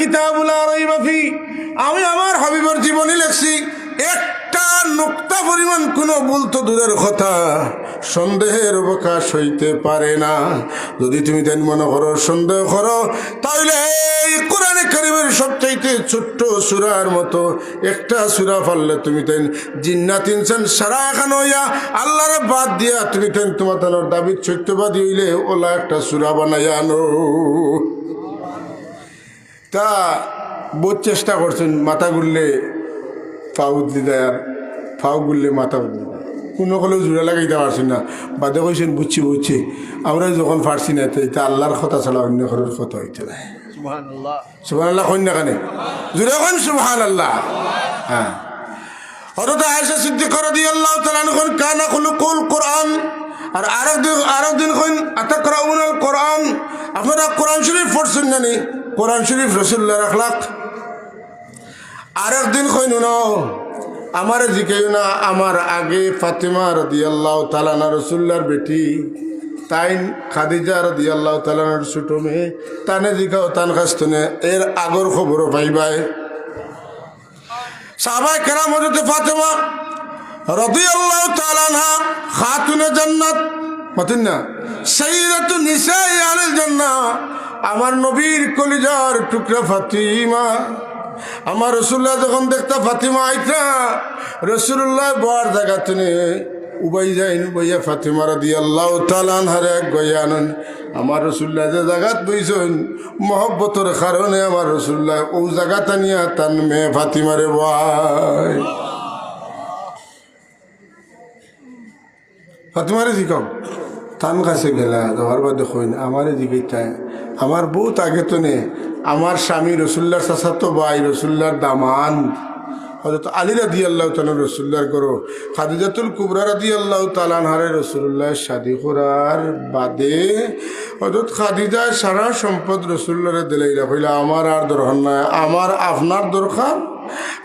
কিতাবুল লা রাইবা ফি, আমি আমার হাবিবের জীবনী লিখছি, একটা নুক্তা পরিমাণ কোনো ভুল তো দূরের কথা, সন্দেহের অবকাশ হইতে পারে না। যদি তুমি তাই মনে করো, সন্দেহ করো, তাহলে এই কোরআনে কারীমের সবচাইতে ছোট্ট সূরার মতো একটা সূরা পারলে তুমি তাই জিন্নাত ইনসান সারা খান হইয়া আল্লাহরে বাদ দিয়া তুমি তাই তোমার তানোর দাবির সত্যবাদী হইলে ওলা একটা সূরা বানাইয়া আনো। তা বহুত চেষ্টা করছেন, মাথা ঘুরলে পা উদলি দেয়, আর ফাও ঘুরলে মাথা উদলি দেয়, কোনো কলেও জোড়া লাগাইতে পারছেন না। বাদে কইছেন বুঝছি, আমরা যখন পারছি না এটা আল্লাহর কথা ছাড়া অন্য ঘরের কথা হইতে দেয়। সুবহানাল্লাহ কইন না কানে, জোরে কইন সুবহানাল্লাহ। হ্যাঁ, হযরত আয়েশা সিদ্দিকা রাদিয়াল্লাহু তাআলা আনহা কানা খুলুকুল কোরআন। আর আরেকদিন কইন আতাকরাউনাল কোরআন, আপনারা কোরআন শরীফ পড়ছেন না নি? কোরআন শরীফ রাসূলুল্লাহর আখলাক। আরেকদিন কইন না আমারে জিকাইও না, আমার আগে ফাতেমা রাদিয়াল্লাহু তাআলা আনহা রাসূলুল্লাহর বেটি, তাইন খাদিজা রাদিয়াল্লাহু তাআলা আনহার ছোট মেয়ে, তানে জিকাও তান খাস্তনে এর আগর খবরও পাইবাই। সাহাবায়ে কেরাম হযরত ফাতেমা রাদিয়াল্লাহু তাআলা আনহা খাতুনে জান্নাত, মাতেন না, সাইয়্যিদাতু নিসাই আহলিল জান্নাহ, আমার নবীর কলিজার টুকরা ফাতিমা। আমার রাসূলুল্লাহ যখন দেখতা ফাতিমা আইতা, রাসূলুল্লাহ বড় জায়গাতে উবাই যাইন, বইয়া ফাতিমা রাদিয়াল্লাহু তাআলা আনহার এক গয়া আনন। আমার রাসূলুল্লাহ যে জায়গাত বইছেন মহব্বতের কারণে আমার রাসূলুল্লাহ ও জায়গাটা নিয়া তান মেয়ে ফাতিমারে বয়। ফাতিমারে জিকাও তান কাছে গেলা যাওয়ার বাদে কইন আমারে জিগাইতায়, আমার বহুত আগে তো নে আমার স্বামী রাসূলুল্লাহর চাচাতো ভাই রাসূলুল্লাহর দামান হযরত আলী রাদিয়াল্লাহু তাআলা রাসূলুল্লাহর গরো খাদিজাতুল কুবরা রাদিয়াল্লাহু তাআলা আনহারে রাসূলুল্লাহ শাদী করার বাদে হযরত খাদিজা সারা সম্পদ রাসূলুল্লাহরে দিলাইলা, কইলা আমার আর দরকার নাই, আমার আপনার দরকার,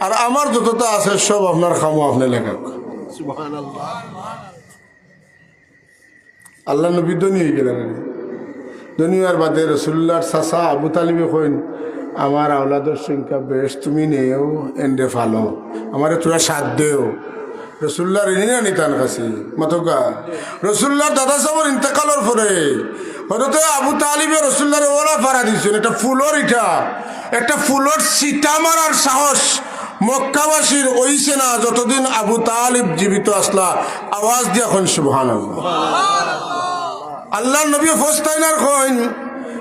আর আমার যতটা আছে সব আপনার খামো, আপনি লেখাক। সুবহানাল্লাহ। আল্লাহ নবী ধনী হয়ে গেলেন। দুনিয়ার বাদে রাসূলুল্লাহর চাচা আবু তালিবে কইন আমার আওলাদের সংখ্যা বেশ, তুমি নেও এন্ডে ফালো, আমারে তোরা সাথ দেও। রাসূলুল্লাহর এনে না নিতান কাছে মতকা রাসূলুল্লাহর দাদা সাহেবের ইন্তেকালের পরে হযরত আবু তালিবে রাসূলুল্লাহর ওলা ফাড়া দিয়েছেন। এটা ফুলর, এটা একটা ফুলর সিটা মারার সাহস মক্কাবাসীর ওইছে না যতদিন আবু তালিব জীবিত আসলা। আওয়াজ দিয়া কোন সুবহানাল্লাহ। আল্লাহ নবী ফস্তাইনার কইন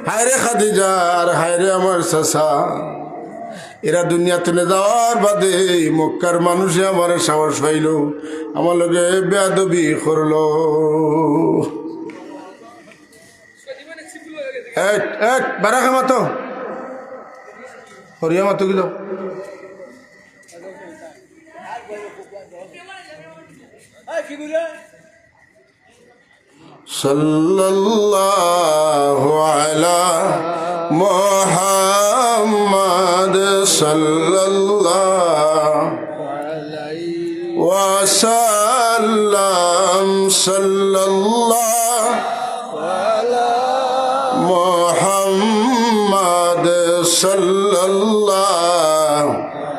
হায়রে খাদিজা আর হায়রে আমার চাচা, এরা দুনিয়া তুলে যাওয়ার বাদে মক্কার মানুষে আমার সাহস পাইল, আমার লগে বেয়াদবি করলো। বারাকা মাতো হরিয়া মাতো গেল সাল্লাল্লাহু আলা মুহাম্মাদ সাল্লাল্লাহু আলাইহি ওয়াসাল্লাম সাল্লাল্লাহু আলা মুহাম্মাদ সাল্লাল্লাহু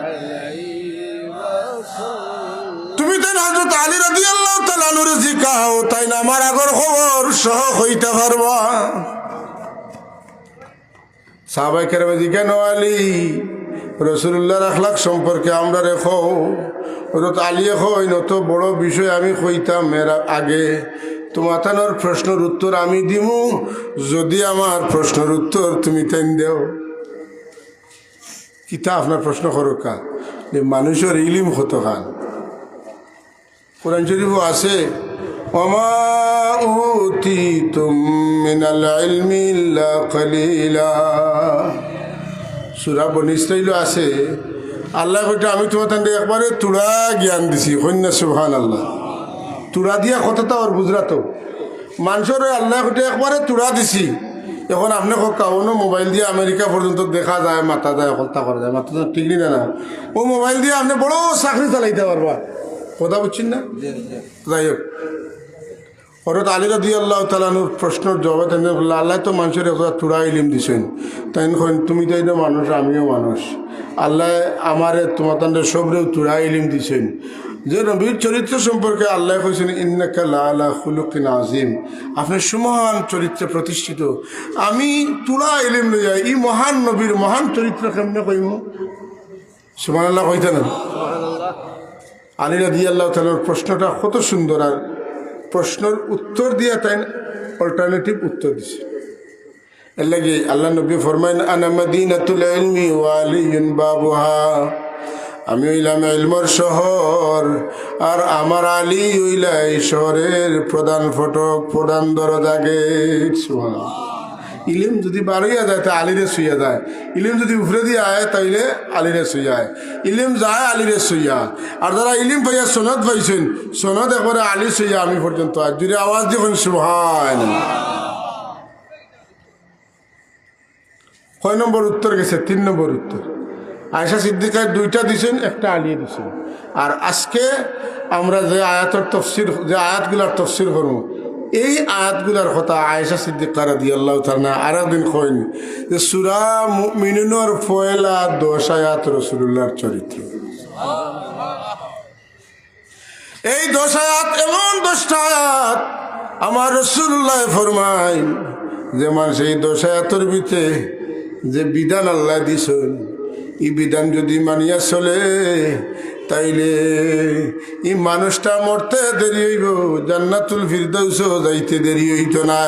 আলাইহি ওয়াসাল্লাম। তুমি তো হযরত আলী রাদিয়াল্লাহু তাআলা আনহুর জিকাও, তাই না আমার আগর খবর সহ হইতে পারবা। সাহাবায়ে কেরাম জিজ্ঞাসা আলী রাসূলুল্লাহর আখলাক সম্পর্কে আমরা রেখো। হযরত আলী কই নত বড় বিষয় আমি কইতাম এর আগে, তোমার তানোর প্রশ্নের উত্তর আমি দিমু যদি আমার প্রশ্নের উত্তর তুমি তেন দেও। কিতা আপনার প্রশ্ন করো কা যে মানুষের ইলিম কত খান কোরআন শরীফও আছে, ওমা উতিতুম মিনাল ইলমি ইল্লা কলিলা। সূরা বনী ইসরাঈল আছে। আল্লাহ কইটা আমি তোমার তান্ডে একবারে তুড়া জ্ঞান দিছি, কন্যা সুবহানাল্লাহ। তুড়া দিয়া কথাটা আর বুঝরাতো মানুষের আল্লাহ কইটা একবারে তুড়া দিছি। এখন আপনি কাউনো মোবাইল দিয়ে আমেরিকা পর্যন্ত দেখা যায়, মাথা যায়, হত্যা করা যায়, মাথা ঠিক না না, ও মোবাইল দিয়ে আপনি বড় চাকরি চালাইতে পারবা, কথা বুঝছেন না? যাই হোক, হযরত আলী রাদিয়াল্লাহু তাআলা আনহুর প্রশ্নের জবাবে তিনি বললেন, আল্লাহ তো মানুষের একটা তুরা ইলম দিছেন, তাই তুমি তাই না মানুষ, আমিও মানুষ, আল্লাহ আমারে তোমাদের সবরেও তুরা ইলম দিছেন। যে নবীর চরিত্র সম্পর্কে আল্লাহ কইছেন ইন্নাকা লাআলা খুলুকিন আযীম, আপনি সুমহান চরিত্রে প্রতিষ্ঠিত। আমি তুলা ইলম লইয়া এই মহান নবীর মহান চরিত্র কেমনে কইব? সুবহানাল্লাহ কইতেন না? আলী রাদিয়াল্লাহু তাআলার প্রশ্নটা কত সুন্দর, আর প্রশ্নের উত্তর দিয়া তাই অল্টারনেটিভ উত্তর দিছে। এর লাগে আল্লাহ নবী ফরমাইন আনা মাদিনাতুল ইলমি ওয়া আলিয়ুন বাবুহা, আমি হইলাম ইলমের শহর আর আমার আলী হইলা এই শহরের প্রধান ফটক, প্রধান দরজা গেট। সুবহানাল্লাহ। ইলিম যদি বাড়িয়া যায় তা আলিরে শুইয়া যায়, ইলিম যদি উপরে দিয়ে আয় তাইলে আলিরে শুইয়া আয়, ইলিম যায় আলিরে শুইয়া। আর যারা ইলিম পাইয়া সনদ পাইছেন, সনদ একবারে আলি শুইয়া আমি পর্যন্ত আজ যদি আওয়াজ দেখুন সুবহানাল্লাহ। কয় নম্বর উত্তর গেছে? 3 নম্বর উত্তর। আয়েশা সিদ্দিকায় 2টা দিছেন, একটা আলিয়ে দিছেন। আর আজকে আমরা যে আয়াতের তফসির, যে আয়াতগুলার তফসির করব, এই আয়াতগুলার কথা আয়েশা সিদ্দিকা রাদিয়াল্লাহু তাআলা আর একদিন কইন যে সূরা মুমিনুনের পয়লা 10 আয়াত রাসূলুল্লাহর চরিত্র। এই 10 আয়াত এমন 10টা আয়াত আমার রাসূলুল্লাহ ফরমায় যে মানুষ এই 10 আয়াতের ভিতরে যে বিধান আল্লাহ দিছেন, এই বিধান যদি মানিয়া চলে তাইলে এই মানুষটা মরতে দেরি হইব, জান্নাতুল ফিরদাউস যাইতে দেরি হইত না।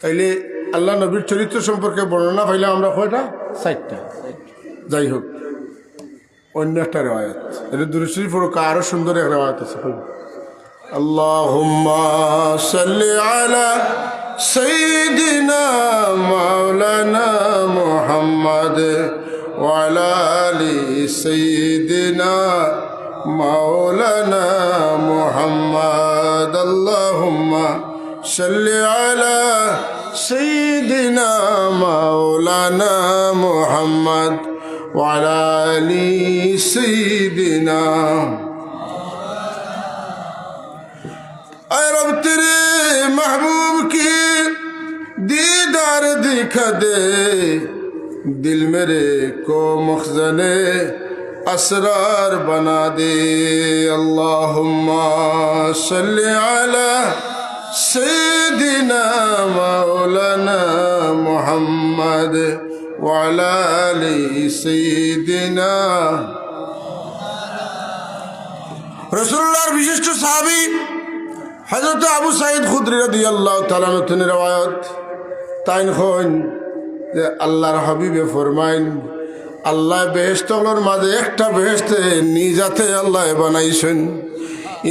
তাইলে আল্লাহ নবীর চরিত্র সম্পর্কে বর্ণনা পাইলাম আমরা কয়টা? 4টা। যাই হোক, অন্য একটা রেওয়ায়াত, এটা দুরূদ শরীফ পড়ো, আরো সুন্দর এক রেওয়ায়াত আছে। আল্লাহুম্মা সাল্লি আলা সাইয়্যিদিনা মাওলানা মুহাম্মদ وعلى آل سيدنا مولانا محمد اللهم صل على سيدنا مولانا محمد وعلى آل سيدنا। اے رب تیرے محبوب کی دیدار دکھا دے، दिल मेरे को मखज़ने असरार बना दे। अल्लाहुम्मा सल्ली अला सय्यिदिना मौलाना मुहम्मद व अला आलि सय्यिदिना। রাসূলুল্লাহর বিশিষ্ট সাহাবী হযরত আবু সাঈদ খুদরি রাদিয়াল্লাহু তাআলা আনহু riwayat তাইন হন যে আল্লাহর হাবিবে ফরমাইন আল্লাহ বেহেশতগুলোর মাঝে একটা বেহেশতে নিজাতে আল্লাহ বানাইছেন।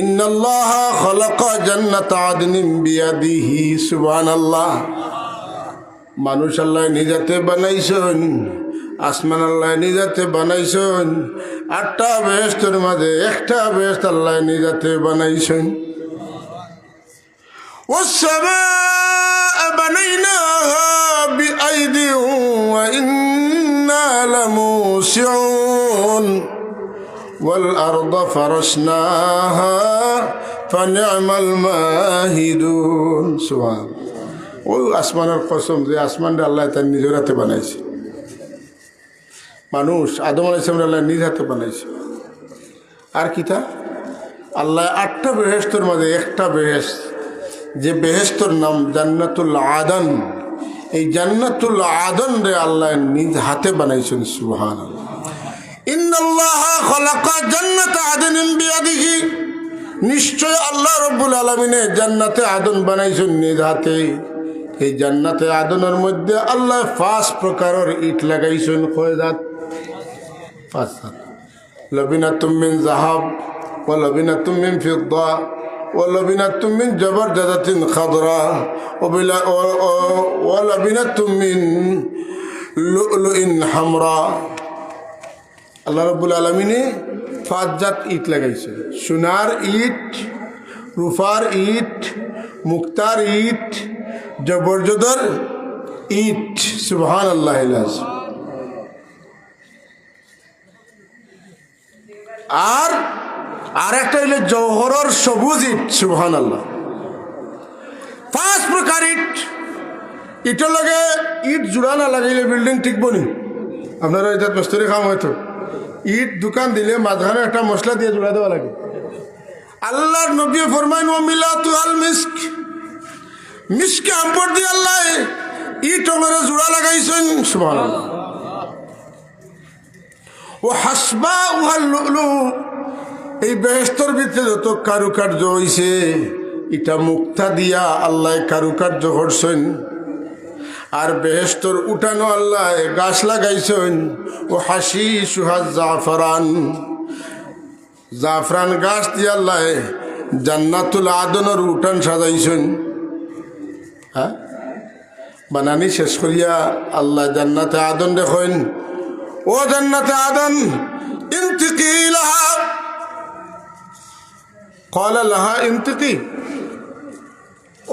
ইন্নাল্লাহা খালাকা জান্নাতা আদনিন বিয়াদিহি। সুবহানাল্লাহ। মানুষ আল্লাহ নিজাতে বানাইছেন, আসমান আল্লাহ নিজাতে বানাইছেন, 8টা বেহেশতের মাঝে একটা বেহেশত আল্লাহ নিজাতে বানাইছেন। ওয়াস-সামাআ বানাইনাহা بأيدي وإنا لموسعون والأرض فرشناها فنعم الماهدون। سبحان ওই আসমানের কসম যে আসমানটা আল্লাহ তার নিজের হাতে বানাইছে। মানুষ আদম আলাইহিস সালাম আল্লাহ নিজ হাতে বানাইছে। আর কিতা আল্লাহ 8টা বেহেশতের মাঝে একটা বেহেশত, যে বেহেশতের নাম জান্নাতুল আদন, এই জান্নাতুল আদন রে আল্লাহ নিজ হাতে বানাইছেন। সুবহানাল্লাহ। ইন্নাল্লাহা খালাকা জান্নাতা আদনিন বিয়াদিহি। নিশ্চয় আল্লাহ রাব্বুল আলামিন জান্নাতে আদন বানাইছেন নিজ হাতে। এই জান্নাতে আদনের মধ্যে আল্লাহ 5 প্রকারের ইট লাগাইছেন। কয় জাত? 5 জাত। লাবিনাতুম মিন যাহাব ওয়া লাবিনাতুম মিন ফিদ্দা ولبنة من جبرجدة خضراء ولبنة من لؤلؤ حمراء। আল্লাহ রাব্বুল আলামিন 5 জাত ইট লাগাইছে। সোনার ইট, রূপার ইট, মুক্তার ইট, জবরজদার ইট। সুবহানাল্লাহ। আর আর একটা হইলে জওহরর সবুজ ইট, সুবহানাল্লাহ। 5 প্রকার ইট। ইটের লগে ইট জোড়া না লাগাইলে বিল্ডিং টিকব নি? আপনারা এটা মিস্ত্রি কাম হয়তো ইট দোকান দিলে মাঝখানে একটা মশলা দিয়ে জোড়া দেওয়া লাগে। আল্লাহর নবী ফরমাইন ওয়া মিলাতু আল মিস্ক, মিস্কে আম্বর দিয়ে আল্লাহ ইট ওনারে জোড়া লাগাইছেন, সুবহানাল্লাহ। ও হাসবা উহাল লুলু, এই বেহেশতের ভিতরে যত কারুকার্য হইছে এটা মুক্তা দিয়া আল্লাহ কারুকার্য করছেন। আর বেহেশতর উঠানো আল্লাহ গাছ লাগাইছেন। ও হাসি সুহাজ জাফরান, জাফরান গাছ দিয়ে আল্লাহ জান্নাতুল আদনের উঠান সাজাইছেন। হ্যাঁ, বানানি শেষ করিয়া আল্লাহ জান্নাতে আদন দেখেন। ও জান্নাতে আদন ইনতিকি লাহা, ক্বালা লাহা ইনতিকি।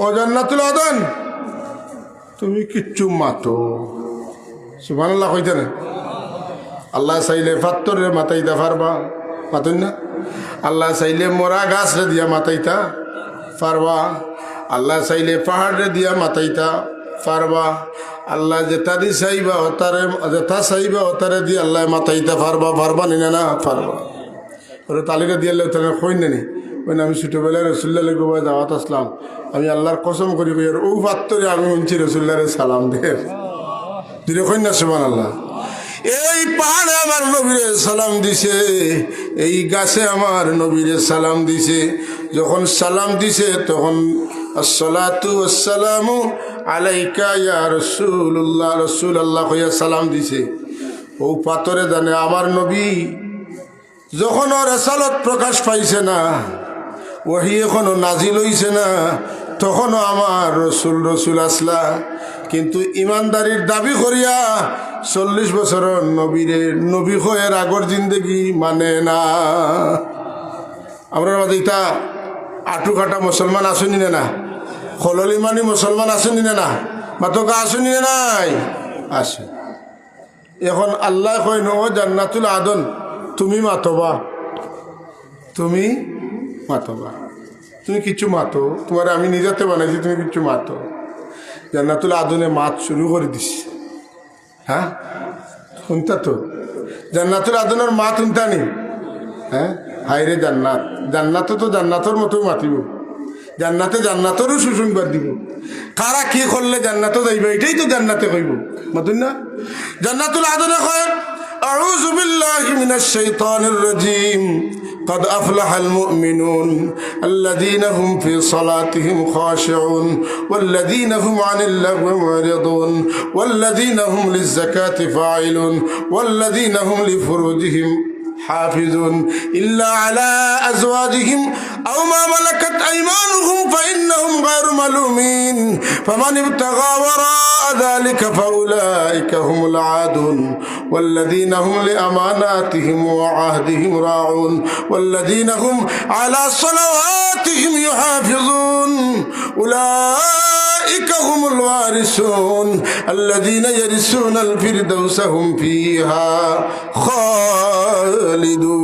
ও জান্নাতুল আদন তুমি কিচ্ছু মাতো, সুবহানাল্লাহ কইতে না? আল্লাহ চাইলে পাত্তরে মাতাইতা পারবা, মাতুন না? আল্লাহ চাইলে মরা গাছরে দিয়া মাতাইতা পারবা, আল্লাহ চাইলে পাহাড়ে দিয়া মাতাইতা পারবা, আল্লাহ যেটা দি চাইবা ওতারে, যেটা চাইবা ওতারে দিয়ে আল্লাহ মাতাইতা পারবা, পারবা নি না? পারবা। ওরা তালিকা দিয়ে তারা কই নি ওই আমি ছোটোবেলায় রসুল্লাহ গোবাই দাওয়াত আসলাম, আমি আল্লাহর কসম করি আর ও পাত্তরে আমি শুনছি রসুল্লাহরে সালাম দিয়ে দিলে কই না, সুবহানাল্লাহ। এই পাহাড়ে আমার নবীরে সালাম দিছে, এই গাছে আমার নবীরে সালাম দিছে। যখন সালাম দিছে তখন আসসালাতু ওয়াসসালামু আলাইকা ইয়া রাসূলুল্লাহ, রাসূলুল্লাহ কইয়া সালাম দিছে। ও পাথরে জানে আমার নবী যখন ওর রেসালত প্রকাশ পাইছে না, ওহি এখনো নাজিল হইছে না, তখনও আমার রসুল রসুল আসলা। কিন্তু ইমানদারির দাবি করিয়া 40 বছরের নবীরে নবী হয়ের আগর জিন্দগি মানে না। আমরা মাঝে ইতা আটু কাটা মুসলমান আসুনি না, খললি মানি মুসলমান আসুনি না, মাতকা আসুনি নাই? আসে। এখন আল্লাহ কয় নো জান্নাতুল আদন তুমি মাতবা, তুমি মাতবা, তুমি কিছু মাতো, তোমার আমি নিজেতে বানাইছি, তুমি কিছু মাতো। জান্নাতুল আদনে মাত শুরু করে দিস। হ্যাঁ শুনতা তো জান্নাতুল আদনের মাত শুনতানি? হ্যাঁ, হাইরে জান্নাত, জান্নাত তো জান্নাতর মতো মাতিব, জান্নাতে জান্নাতরও সুসংবাদ দিব। কারা কি করলে জান্নাতও যাইবে এটাই তো জান্নাতে কইব, মাতুন না? জান্নাতুল আদনে কয় আউযু বিল্লাহি মিনাশ শাইতানির রাজীম قد أفلح المؤمنون الذين هم في صلاتهم خاشعون والذين هم عن اللغو معرضون والذين هم للزكاة فاعلون والذين هم لفروجهم حافظون إلا على أزواجهم أو ما ملكت أيمانهم فإنهم غير ملومين فمن ابتغى وراء ذلك فأولئك هم العادون والذين هم لأماناتهم وعهدهم راعون والذين هم على صلواتهم يحافظون أولئك هم الوارثون الذين يرثون الفردوس هم فيها خالدون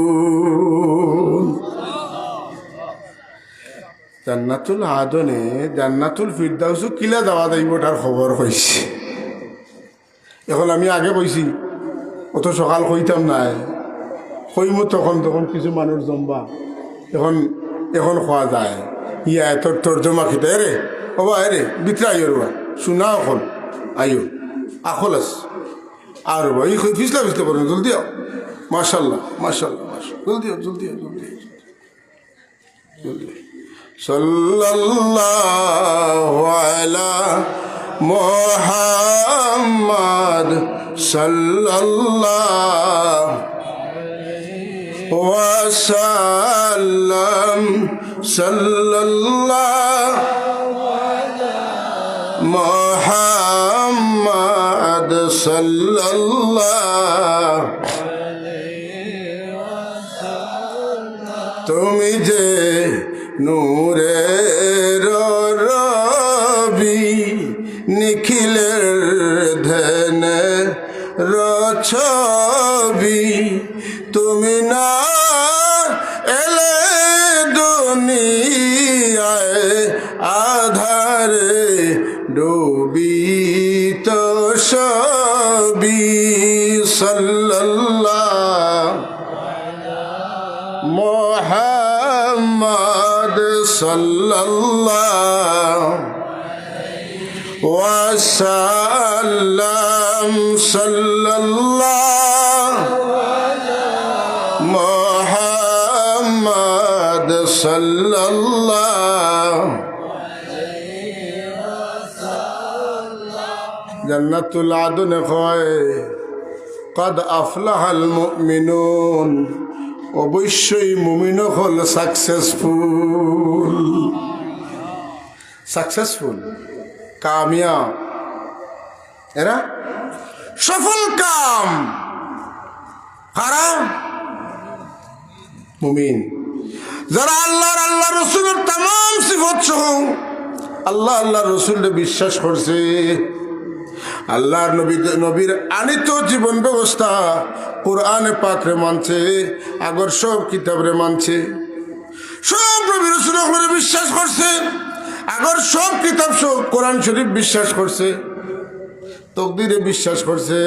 জান্নাতুল আদনে জান্নাতুল ফিরদাউস কিলা যাওয়া যাইব তার খবর হয়েছে। এখন আমি আগে কইছি অত সকাল কইতাম নাই, কইমু তখন তখন কিছু মানুষ জম্বা, এখন এখন খোয়া যায়। ইয়া তোর তর্জমা খিতে রে বাবা রে বিতরা আইও রা শুনা এখন আইও আখল আস আর ভাই ফিসলা ফিসলা করেন জলদি আও। মাশাল্লাহ মাশাল্লাহ মাশাল্লাহ, জলদি আও জলদি আও জলদি জলদি। সাল্লাল্লাহু আলা মুহাম্মাদ সাল্লাল্লাহু ওয়াসাল্লাম সাল্লাল্লাহু আলা মুহাম্মাদ সাল্লাল্লাহু আলাইহি ওয়াসাল্লাম। তুমি যে নূরের রবি নিখিলের ধনে রছবি, তুমি না এলে দুনিয়ায় আধারে ডুবিত সবই সাল্লাল্লাহু মুহাম্মদ সাল্লাল্লাহু ওয়াসাল্লাম সাল্লাল্লাহু মুহাম্মদ সাল্লাল্লাহু জান্নাতুল আদন কয় কদ আফলাহাল মুমিনুন অবশ্যই মুমিন হল সাকসেসফুল কামিয়াব এরা সফল কাম কারা মুমিন যারা আল্লাহ রসুলের তামাম সিফত সহ আল্লাহ রসুলের বিশ্বাস করছে আল্লাহর নবীর আনিত জীবন ব্যবস্থা কোরআনে পাকরে মানছে আগর সব কিতাবরে মানছে সব নবী রাসূলকে বিশ্বাস করছে আগর সব কিতাব সব কোরআন শরীফ বিশ্বাস করছে তকদিরে বিশ্বাস করছে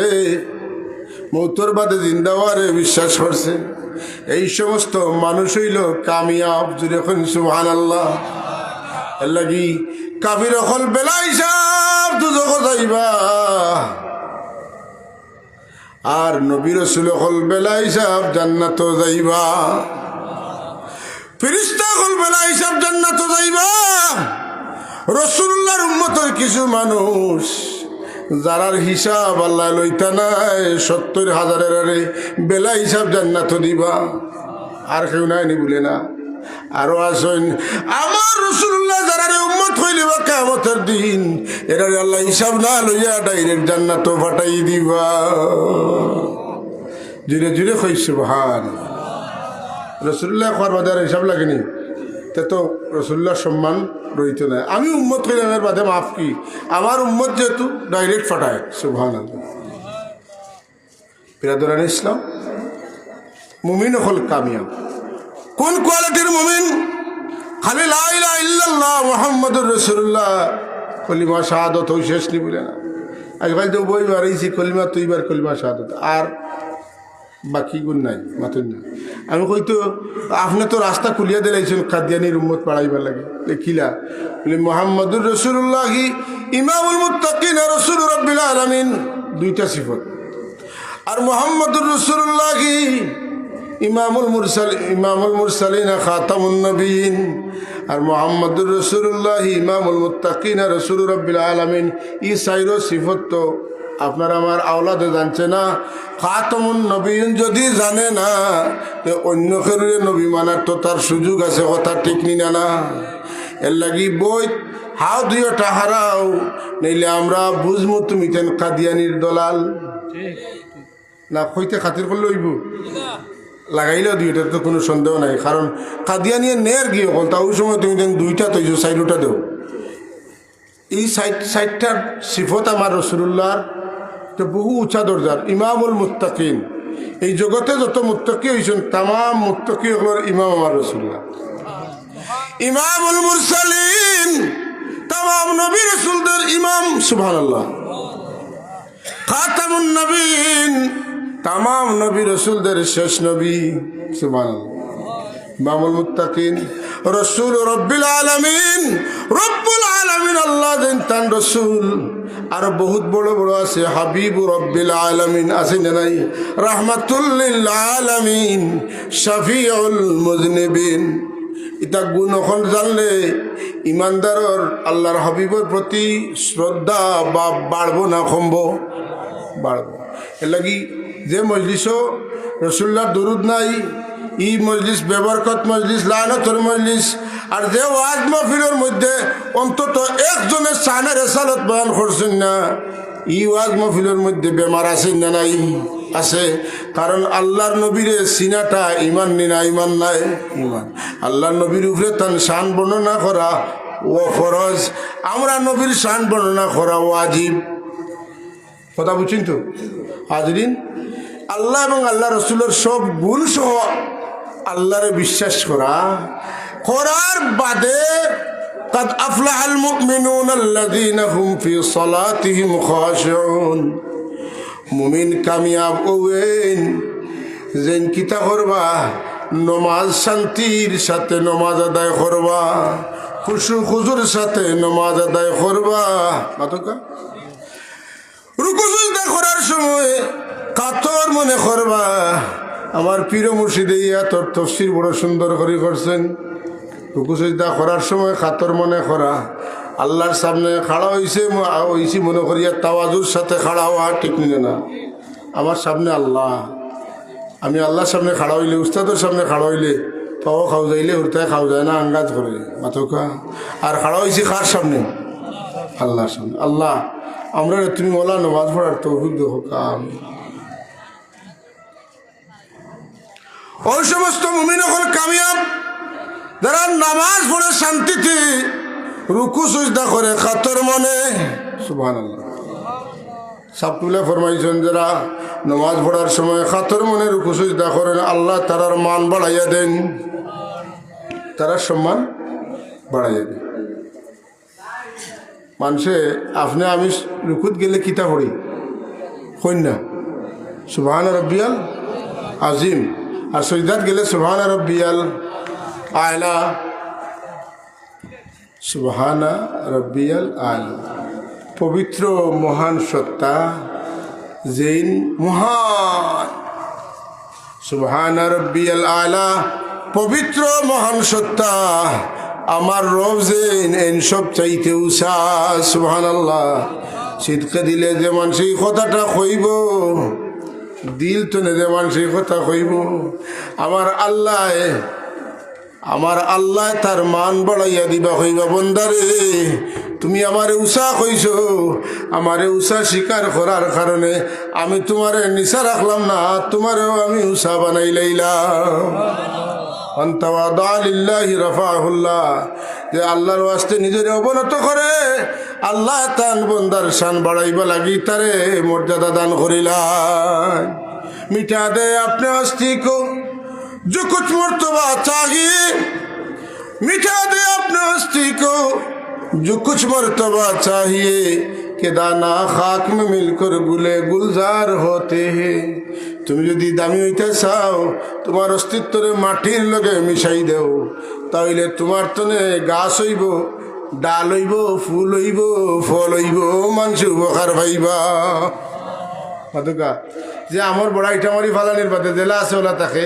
মৌতর বাদে জিন্দা হওয়ারে বিশ্বাস করছে এই সমস্ত মানুষ হইল কামিয়াব জুড়ে এখন সুবহানাল্লাহ এর লাগি কাফির হল বেলা হিসাব দুজক যাইবা আর নবী রাসূল হল বেলা হিসাব জান্নাত যাইবা ফেরেশতা হল বেলা হিসাব জান্নাত যাইবা রাসূলুল্লাহর উম্মতের কিছু মানুষ যারার হিসাব আল্লাহ লইতা নাই 70,000 আরে বেলা হিসাব জান্নাত দিবা আর কেউ নাই নি বলে না আরো আসেন আমার রাসূলুল্লাহ যারা উম্মত হইলে বা কিয়ামতের দিন এরা আল্লাহ হিসাব না লইয়া ডাইরেক্ট জান্নাত ফাটাই দিবা ধীরে ধীরে কই সুবহান রাসূলুল্লাহ বাজার হিসাব লাগেনি তো রাসূলুল্লাহ সম্মান রইত না আমি উম্মত হইলে আমার বাদে মাফ কি আমার উম্মত যেহেতু ডাইরেক্ট ফাটায় সুবহানাল্লাহ বিরাদরান ইসলাম মুমিন হল কামিয়াব কোন কোয়ালিটির মুমিন খালি লা ইলাহা ইল্লাল্লাহ মুহাম্মাদুর রাসূলুল্লাহ কলিমা শাহাদাত হই শেষ নি বলে না আজকাল তো বই বাড়াইছি কলিমা তুইবার কলিমা শাহাদাত আর বাকি গুণ নাই মাতুন না আমি কইতো আপনি তো রাস্তা খুলিয়া দিলাইছেন কাদিয়ানির উম্মত পাড়াইবার লাগে দেখিলা বলে মুহাম্মাদুর রাসূলুল্লাহ ইমামুল মুত্তাকিন রাসূল রাব্বিল আলামিন দুইটা সিফত আর মুহাম্মাদুর রাসূলুল্লাহ ইমামুল মুরসালিন খাতামুন নবীন আর মুহাম্মাদুর রাসূলুল্লাহ ইমামুল মুত্তাকিন রাসূল রাব্বিল আলামিন এই সাইরো সিফত তো আপনার আমার আওলাদে জানছে না খাতামুন নবীন যদি জানে না তো অন্য কেউ নবী মানার তো তার সুযোগ আছে কথা ঠিক নি না এর লাগি বই হাও দিও টাহারাও নইলে আমরা বুঝমু তুমি কেন কাদিয়ানির দলাল না কইতে খাতির করলে হইব লাগাইলেও দুইটার তো কোনো সন্দেহ নাই কারণ কাদিয়ানিয়ে নের গিয়ে হল তা ওই সময় তুমি দুইটা তৈছো সাইডটা দেও এই সাইডটার সিফত আমার রাসূলুল্লাহর তো বহু উঁচা দরজার ইমামুল মুত্তাকিন এই জগতে যত মুত্তাকি হয়েছেন তাম মুত্তাকি হল ইমাম আমার রাসূলুল্লাহ ইমামুল মুরসালিন তাম নবী রাসূলদের ইমাম সুবহানাল্লাহ খাতামুন নবীন তাম নবী রাসূলদের শেষ নবী সুবহানাল্লাহ ইমামুল মুত্তাকিন রাসূল রাব্বিল আলামিন রব্বুল আলামিন আল্লাহ দেন তান রাসূল আর বহুত বড় বড় আছে হাবিবুর রব্বিল আলামিন আছে না নাই রাহমাতুল লিল আলামিন শাফিউল মুযনিবিন এটা গুণখন জানলে ইমানদারর আল্লাহর হাবিবের প্রতি শ্রদ্ধা বা বাড়বো না কমবো বাড়বো এর লাগি যে মজলিসও রাসূলুল্লাহর দরুদ নাই ই মজলিস বেবরকত মজলিস লানতর মজলিস আর যে ওয়াজ মাহফিলের মধ্যে অন্তত একজনের শানের রেসালত বয়ান করছেন না ই ওয়াজ মাহফিলের মধ্যে বেমার আছেন না নাই আছে কারণ আল্লাহর নবীরে সিনাটা ইমান নি না ইমান নাই ইমান আল্লাহর নবীর উপরে তার শান বর্ণনা করা ও ফরজ আমরা নবীর শান বর্ণনা করা ওয়াজিব কথা বুঝছেন তো হাজরিন আল্লাহ এবং আল্লাহ রসুলের সব গুণ সহ আল্লাহরে বিশ্বাস করা করার বাদে قد أفلح المؤمنون الذين هم في صلاتهم خاشعون মুমিন কামিয়াব হবেন যেন কিতা করবা নমাজ শান্তির সাথে নমাজ আদায় করবা খুশু খুজুর সাথে নমাজ আদায় করবা মাতকা রুকু সিজদা করার সময় কাতর মনে করবা আমার পীর মুর্শিদে তোর তফসির বড় সুন্দর করে করছেন রুকু সিজদা করার সময় কাতর মনে করা আল্লাহর সামনে খাড়া হইছি মনে করিয়া তাওয়াজুর সাথে খাড়া হওয়া ঠিক নিলে না আমার সামনে আল্লাহ আমি আল্লাহর সামনে খাড়া হইলে উস্তাদের সামনে খাড়া হইলে পাও খাও যাইলে উর্তায় খাও যায় না আঙ্গাজ করে মাথকা আর খাড়া হয়েছি কার সামনে আল্লাহর সামনে আল্লাহ আমরা তুমি ওলা নামাজ পড়ার তৌফিক দেখো কাম ওই সমস্ত মুমিন হল কামিয়াব যারা নামাজ পড়ে শান্তিতে রুকু সিজদা করে কাতর মনে সুবহানাল্লাহ সব তুলে ফরমাইছেন যারা নামাজ পড়ার সময় কাতর মনে রুকু সিজদা করেন আল্লাহ তারার মান বাড়াইয়া দেন তারা সম্মান বাড়াইয়া দেন মানুষে আপনি আমি রুকুত গেলে কিতা পড়ি কন্যা সুবহান রব্বিয়াল আজিম আর সজদাত গেলে সুবহান রব্বিয়াল আলা সুবহানা রব্বিয়াল আলা পবিত্র মহান সত্তা যেইন মহান সুবহানা রব্বিয়াল আলা পবিত্র মহান সত্তা আমার রব যেন এন সব চাইতে উষা সুবহানাল্লাহ সিদকে দিলে যে মানুষ এই কথাটা কইব দিল তো নে যে মানুষ এই কথা কইব আমার আল্লাহ তার মান বাড়াইয়া দিবা কইবা বন্দারে তুমি আমারে উষা কইছ আমারে উষা স্বীকার করার কারণে আমি তোমারে নিশা রাখলাম না তোমারেও আমি উষা বানাই লাইলাম যে আল্লাহর ওয়াস্তে নিজের অবনত করে আল্লাহ তান বন্দার শান বাড়াইবা লাগি তারে মর্যাদা দান করিলাম মিটা দে আপনি হস্তি কো जो कुछ मर्तबा चाहिए मिटा दे अपने हस्ती को जो कुछ मर्तबा चाहिए के दाना खाक में मिलकर गुले गुलजार होते हैं তুমি যদি দামি হইতে চাও তোমার অস্তিত্বরে মাটির লগে মিশাই দেও তাইলে তোমার তনে গাছ হইব ডাল হইব ফুল হইব ফল হইব মানুষ উপকার পাইবা মাতুকা যে আমার বড়া ইটা মারি ফালানির বাদে জেলা আছে ওলা তাকে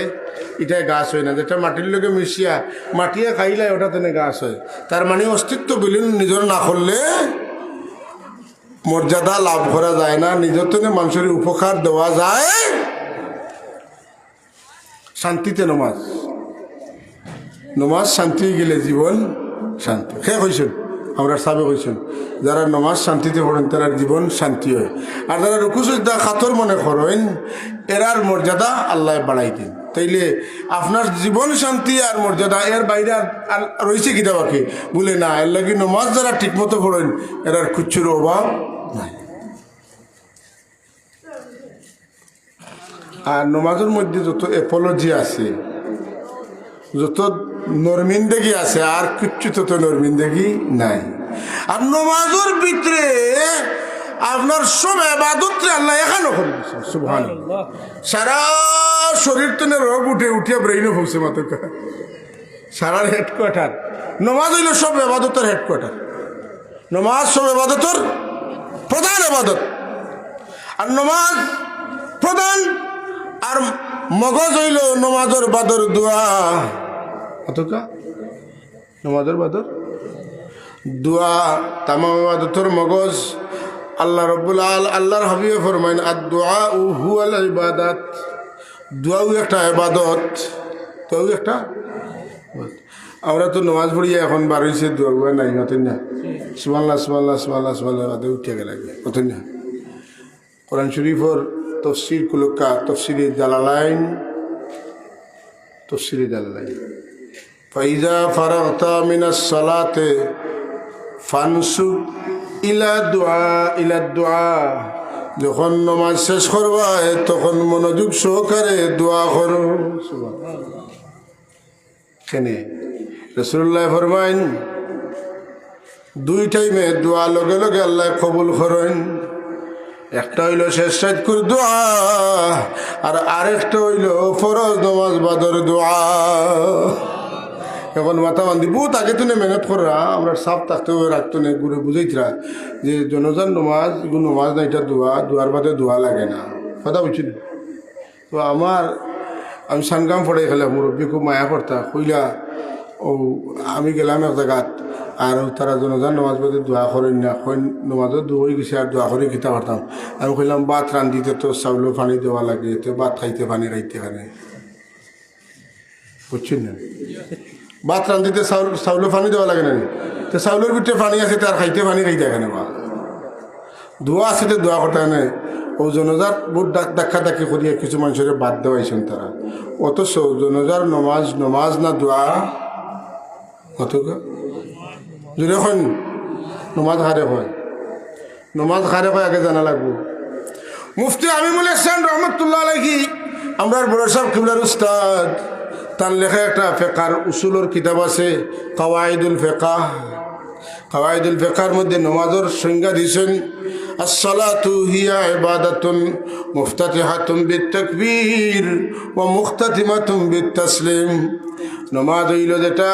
এটাই গাছ হয় না যেটা মাটির লোকে মিশিয়া মাটিয়ে খাইলে ওটা তেনে গাছ হয় তার মানে অস্তিত্ব বিলীন নিজের না করলে মর্যাদা লাভ করা যায় না নিজের তেনে মানুষের উপকার দেওয়া যায় শান্তিতে নমাজ শান্তি গেলে জীবন শান্তি খেয়ে কইছেন আমরা সাবে কইছেন যারা নমাজ শান্তিতে পড়েন তারা জীবন শান্তি হয় আর যারা রুকু সিজদা খাতর মনে করেন এরার মর্যাদা আল্লাহ বাড়াই দেন তাইলে আপনার জীবন শান্তি আর মর্যাদা এর বাইরে আর রয়েছে কিনা বাকি বলে না এর লাগে নমাজ যারা ঠিক মতো পড়েন এরার কুচ্ছুর অভাব নাই আর নমাজের মধ্যে যত এপোলজি আছে যত নর্মিন্দেগি আছে আর কিচ্ছু তত নর্মিন্দেগি নাই আর নমাজের ভিতরে আপনার সব ইবাদতরে আল্লাহ এখানে করে দিয়েছে সুবহানাল্লাহ সারা শরীর তো রোগ উঠিয়া ব্রেইনে পৌঁছে মাত্র সারার হেডকোয়ার্টার নমাজ হইল সব ইবাদতের হেডকোয়ার্টার নমাজ সব ইবাদতের প্রধান ইবাদত আর নমাজ প্রধান আর মগজ হইল নমাজের বাদর দোয়া অতকা নমাজের বাদর দোয়া তামাম ইবাদতের মগজ আল্লাহ রব্বুল আল্লাহর হাবিবে ফরমাইন আদ-দুআ হুয়াল ইবাদাত দোয়াও একটা ইবাদত দোয়াও একটা আমরা তো নামাজ পড়িয়া এখন বার হইছে দোয়া নাই মতন না সুবহানাল্লাহ সুবহানাল্লাহ সুবহানাল্লাহ সুবহানাল্লাহ বাদে উঠে গেল মতন না কোরআন শরীফের তফসির কুলুকা তফসিরে জালালাইন ফাইজা ফারাগতা মিনাস সালাতে ফানসুব ইলা দুআ যখন নামাজ শেষ করবা তখন মনোযোগ সহকারে দোয়া করো কেনে রাসূলুল্লাহ ফরমাইন দুই টাইমে দোয়া লগে লগে আল্লাহ কবুল করেন। একটা হইল শেষ রাতকুর দোয়া, আর আরেকটা হইল ফরজ নামাজ বাদর দোয়া। এখন মাথা বান্ধি বহুত আগে তো মেহনত করা, আমরা সাফ থাকতে হবে, রাখতো না, ঘুরে বুঝাইতরা যে জনজান নমাজ এগুলো নমাজ না, এটা দোয়া, দোয়ার বাদে দোয়া লাগে না, কথা বুঝছিল। তো আমি সানগাম পড়ে গেলাম, মুরব্বী খুব মায়া করতা, কইলা ও আমি গেলাম এক জায়গাত, আর তারা জনজান নমাজ বাদে দোয়া করেন না, নমাজও দোয়া হয়ে গেছে, আর দোয়া করে খেতে পারতাম। আমি কইলাম ভাত রান্ধিতে তো চাউলের পানি দেওয়া লাগে, তো ভাত খাইতে পানি খাইতে পারে, বুঝছেন না? ভাত রান্ধিতে চাউলের পানি দেওয়া লাগে না, তো চাউলের ভিতরে পানি আছে, তার খাইতে পানি খাইতে কেন? বা দোয়া আছে তো দোয়া করতে হয়। ও জনজার বহুত দেখা দেখি করিয়া কিছু মানুষের বাদ দেওয়াইছেন তারা, অথচ জনজার নমাজ না দোয়া কত যদি এখন নমাজ হারে হয়, নমাজ হারে হয় আগে জানা লাগবো। মুফতি আমিনুল ইহসান রহমতুল্লাহ আলাইহি, আমরার বড় সাহেব কিবলার উস্তাদ, তার লেখা একটা ফেকার উসুলের কিতাব আছে কাওয়াইদুল ফিকাহ। কাওয়াইদুল ফিকাহর মধ্যে নমাজের সংজ্ঞা দিয়েছেন, আসসালাতু হিয়া ইবাদাতুন মুফতাতিহাতুন বিত্তাকবীর ওয়া মুখতাতিমাতুন বিত্তাসলিম। নমাজ হইল যেটা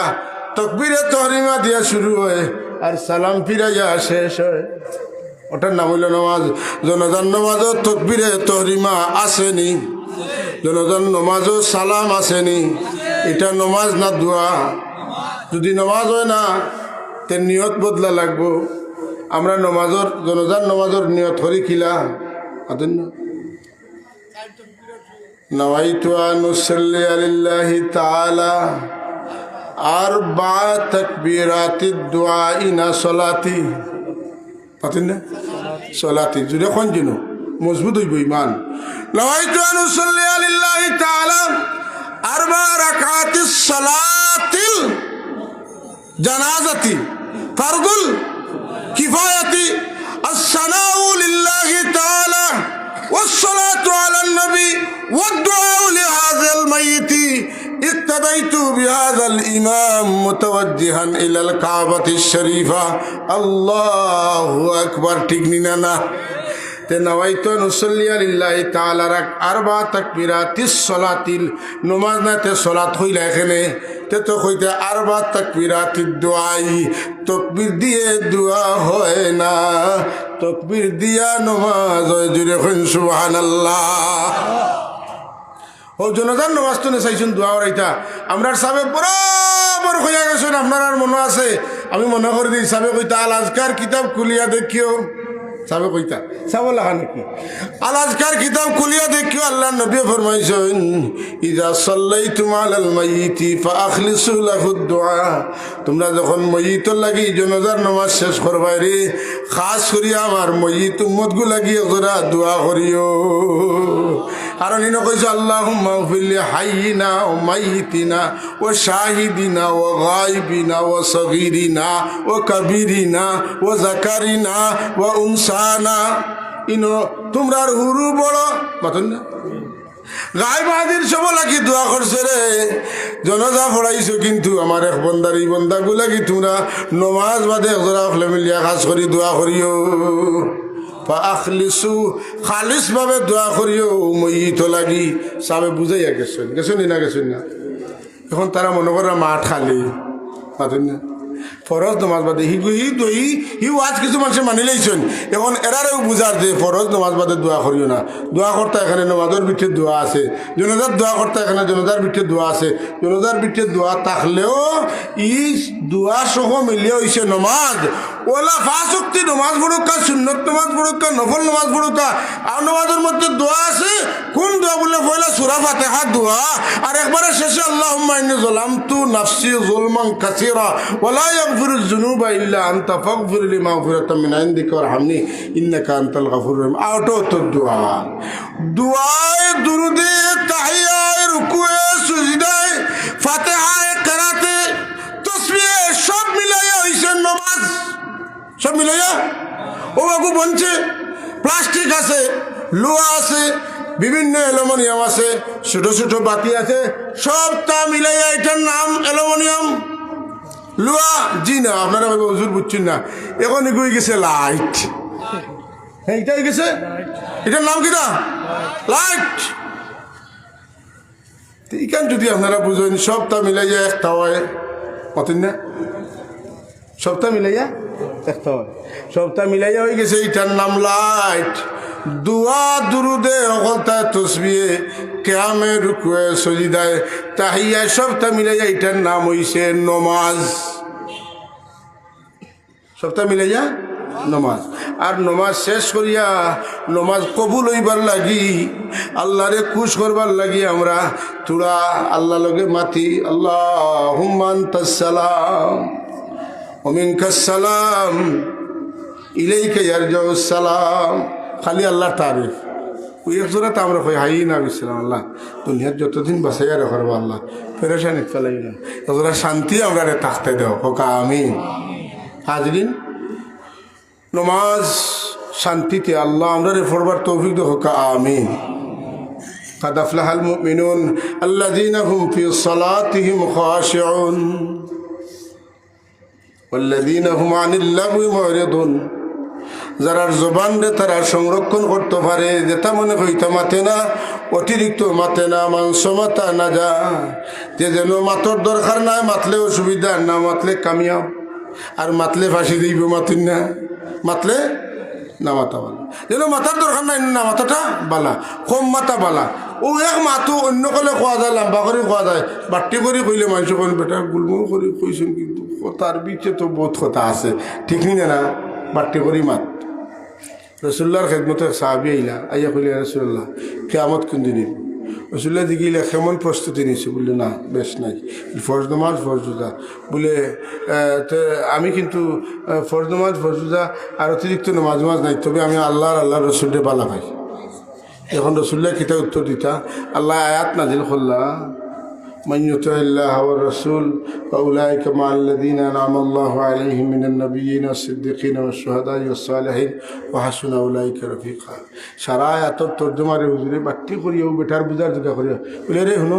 তাকবীরে তাহরিমা দিয়া শুরু হয় আর সালাম ফিরাইয়া শেষ হয়, ওটার নাম হইল নমাজ। জনজান নমাজও তাকবীরে তাহরিমা আসেনি, জনজান নমাজও সালাম আসেনি, এটা নমাজ না দোয়া। যদি নমাজ হয় না তে নিয়ত বদলা লাগবো। আমরা নমাজর জনজান নমাজর নিয়ত হরি খিলা আদন্য নওয়াইতু আন উসাল্লি আলিল্লাহি তাআলা আরবা তাকবীরাতিদ দুআ ইনা সলাতি, পাতেন না? সলাতি জুড়ে কোন জিন মজবুত হইব ইমান। নওয়াইতু আন উসাল্লি আলিল্লাহি তাআলা আরবা রাকাতিস সলাতিল জানাজাতি ফারদুল কিফায়াতি আসসালাউ লিল্লাহি তাআলা والصلاة على النبي والدعاء لهذا الميت اقتديت بهذا الإمام متوجها إلى الكعبة الشريفة الله أكبر تجنيننا نويت أن أصلي لله تعالى أربع تكبيرات الصلاة نماز نت صلاة خوي لخنه তো কইতে আরবা তাকবীরাতিদ দুআই, তাকবীর দিয়ে দোয়া হয় না, তাকবীর দিয়া নামাজ হয়। জুড়ে কইন সুবহানাল্লাহ। ও জনজান নামাজ তো চাইছুন দোয়া হইতা আমরা সাবে বরাবর হইয়া গেছেন, আপনার আর মনে আছে? আমি মনে করে দিই সাবে কইতা আল আজকার কিতাব খুলিয়া দেখিও, সাবে কইতা সাব লাগা নাকি? আল আজকার কিতাব খুলিয়া দেখিও, আল্লাহ নবী ফরমাইছেন ইজা সাল্লাইতুম আলাল মাইয়িতি ফাআখলিসু লাহুদ দুআ। তোমরা যখন মইয়িতর লাগি জনাজার নামাজ শেষ করবাই রে, খাস করিয়া আমার মইয়িত উম্মত গু লাগি ওরা দোয়া করিও। কারণ ইনো কইছে আল্লাহুম্মা গফিরলি হাইয়িনা ওয়া মাইয়িতিনা ওয়া শাহিদিনা ওয়া গায়বিনা ওয়া সগীরিনা ওয়া কাবীরিনা ওয়া যাকারিনা ওয়া উনসানা। ইনো তোমরার হুরু বড় মাতন না গায়ব হাজির সব লাগি দোয়া করছে রে, জনজা পড়াইছো, কিন্তু আমার এক বন্দার এই বন্দাগুলা কি তোমরা নমাজ বাদে একজোড়া হলে মিলিয়া খাস করি দোয়া করিও। আখলিসু খালিস ভাবে দোয়া করিও মইত লাগি। সাবে বুঝাইয়া গেছেন না গেছেন না? এখন তারা মনে করে মাঠ খালি পাতেন না ফরজ নমাজ বাদে হি আজ কিছু মানুষে মানি লাইছেন। এখন এরারেও বুঝার যে ফরজ নমাজ বাদে দোয়া করিও না, দোয়া করতে এখানে নমাজের ভিতরে দোয়া আছে, জনজার দোয়া করতে এখানে জনজার ভিতরে দোয়া আছে। জনজার ভিতরে দোয়া থাকলেও ই দোয়া সহ মিলিয়ে হয়েছে নমাজ। ওলা ফাঁসক্তি নমাজ পড়ুকা, সুন্নত নমাজ পড়ুকা, নফল নমাজ পড়ুকা, আর নমাজের মধ্যে দোয়া আছে। কোন দোয়া বললে পয়লা সূরা ফাতিহা দোয়া, আর একবারে শেষে আল্লাহুম্মা ইন্নী যালামতু নাফসি যুলমান কাসীরা ওয়ালা ইয়াগফিরুয যুনুবা ইল্লা আনতা ফাগফির লি মাগফিরাতাম মিন ইনদিকা ওয়ারহামনি ইন্নাকা আনতাল গাফুরুর রহিম। আউটো তো দোয়া, দোয়ায়ে দুরুদে তাহিয়ায়ে রুকুয়ে সুজদায়ে ফাতিহায়ে কিরাতে তাসবিহে সব মিলাইয়া হইছে নামাজ। সব মিলাইয়া ও বাবু বলছে প্লাস্টিক আছে, লোহা আছে, বিভিন্ন অ্যালুমিনিয়াম আছে, ছোট ছোট বাতি আছে, সব তা মিলাইয়া এটার নাম অ্যালুমিনিয়াম। লুয়া জি না, আপনারা হুজুর বুঝছেন না, এখন এগিয়ে গেছে লাইট। হ্যাঁ এটা গেছে, এটার নাম কি না? লাইট। এখান যদি আপনারা বুঝেন সবটা মিলাইয়া একটা হয়, পাতেন না? সবটা মিলাইয়া একটা হয়, সবটা মিলাইয়া হয়ে গেছে এটার নাম লাইট। দুয়া দুরুদে অকলতায় তসবিয়ে কেয়ামে রুকুয়ে সজিদায় তাহিয়া সবটা মিলাইয়া এটার নাম হইছে নমাজ। সবটা মিলাইয়া নমাজ। আর নমাজ শেষ করিয়া নমাজ কবুল হইবার লাগি, আল্লাহরে খুশ করবার লাগি আমরা তোরা আল্লাহ লগে মাতি আল্লাহুম্মা আনতাস সালাম ওয়া মিনকাস সালাম ইলাইকা ইয়ারজাউস সালাম। খালি আল্লাহর তারিফ ওই এক জোড়াতে আমরা কই হাই না বিসলাম আল্লাহ দুনিয়ার যতদিন বাঁচাইয়া রাখবো আল্লাহ ফেরেশানি ফেলাই না, তোরা শান্তি আমরা থাকতে দেও হোকা আমিন। হাজরিন, নমাজ শান্তিতে আল্লাহ আমরা পড়বার তৌফিক দেও হোকা আমিন। قد أفلح المؤمنون الذين هم في صلاتهم خاشعون والذين هم عن اللغو معرضون। যারা জবান রে তারা সংরক্ষণ করতে পারে, যেটা মনে হইতে মাতে না, অতিরিক্ত মাতে না, মাংস মাতা না যা, যে যেন মাতর দরকার নাই, মাতলে অসুবিধা, না মাতলে কামিয়াব, আর মাতলে ফাঁসি দিব, মাতুন না মাতলে না মাতা বালা, যেন মাথার দরকার নাই, না মাথাটা বালা, কম মাথা বালা। ও এক মাথো অন্য কলে খোয়া যায়, লম্বা করে খোয়া যায়, বাট্টি করে কইলে মানুষ কোন বেটা গুলমুল করে কইছেন, কিন্তু তার বিচে তো বহুত কথা আছে, ঠিক নি না? বাট্টি করি মাত রসুল্লাহর খেদমতে সাহাবি আইলা, আইয়া কইলে রসুল্লাহ কেয়ামত কোন দিন? রসুল্লাহ দিকে কেমন প্রস্তুতি নিয়েছে? বললে না বেশ নাই, ফরজ নামাজ ফরজুদা বলে আমি কিন্তু ফরজ নামাজ ফরজুদা আর অতিরিক্ত নামাজ নাই, তবে আমি আল্লাহ রসুলকে বালা পাই। এখন রসুল্লাহ কিতা উত্তর দিতা, আল্লাহ আয়াত নাজিল করলা من يطع الله والرسول فأولئك مع الذين أنعم الله عليهم من النبيين والصديقين والشهداء والصالحين وحسن أولئك رفيقا। সারা আয়াতের তরজমারে হুজুরে বাট্টি করিও বেটার বুঝার দুটা করিও বলে রে শুনো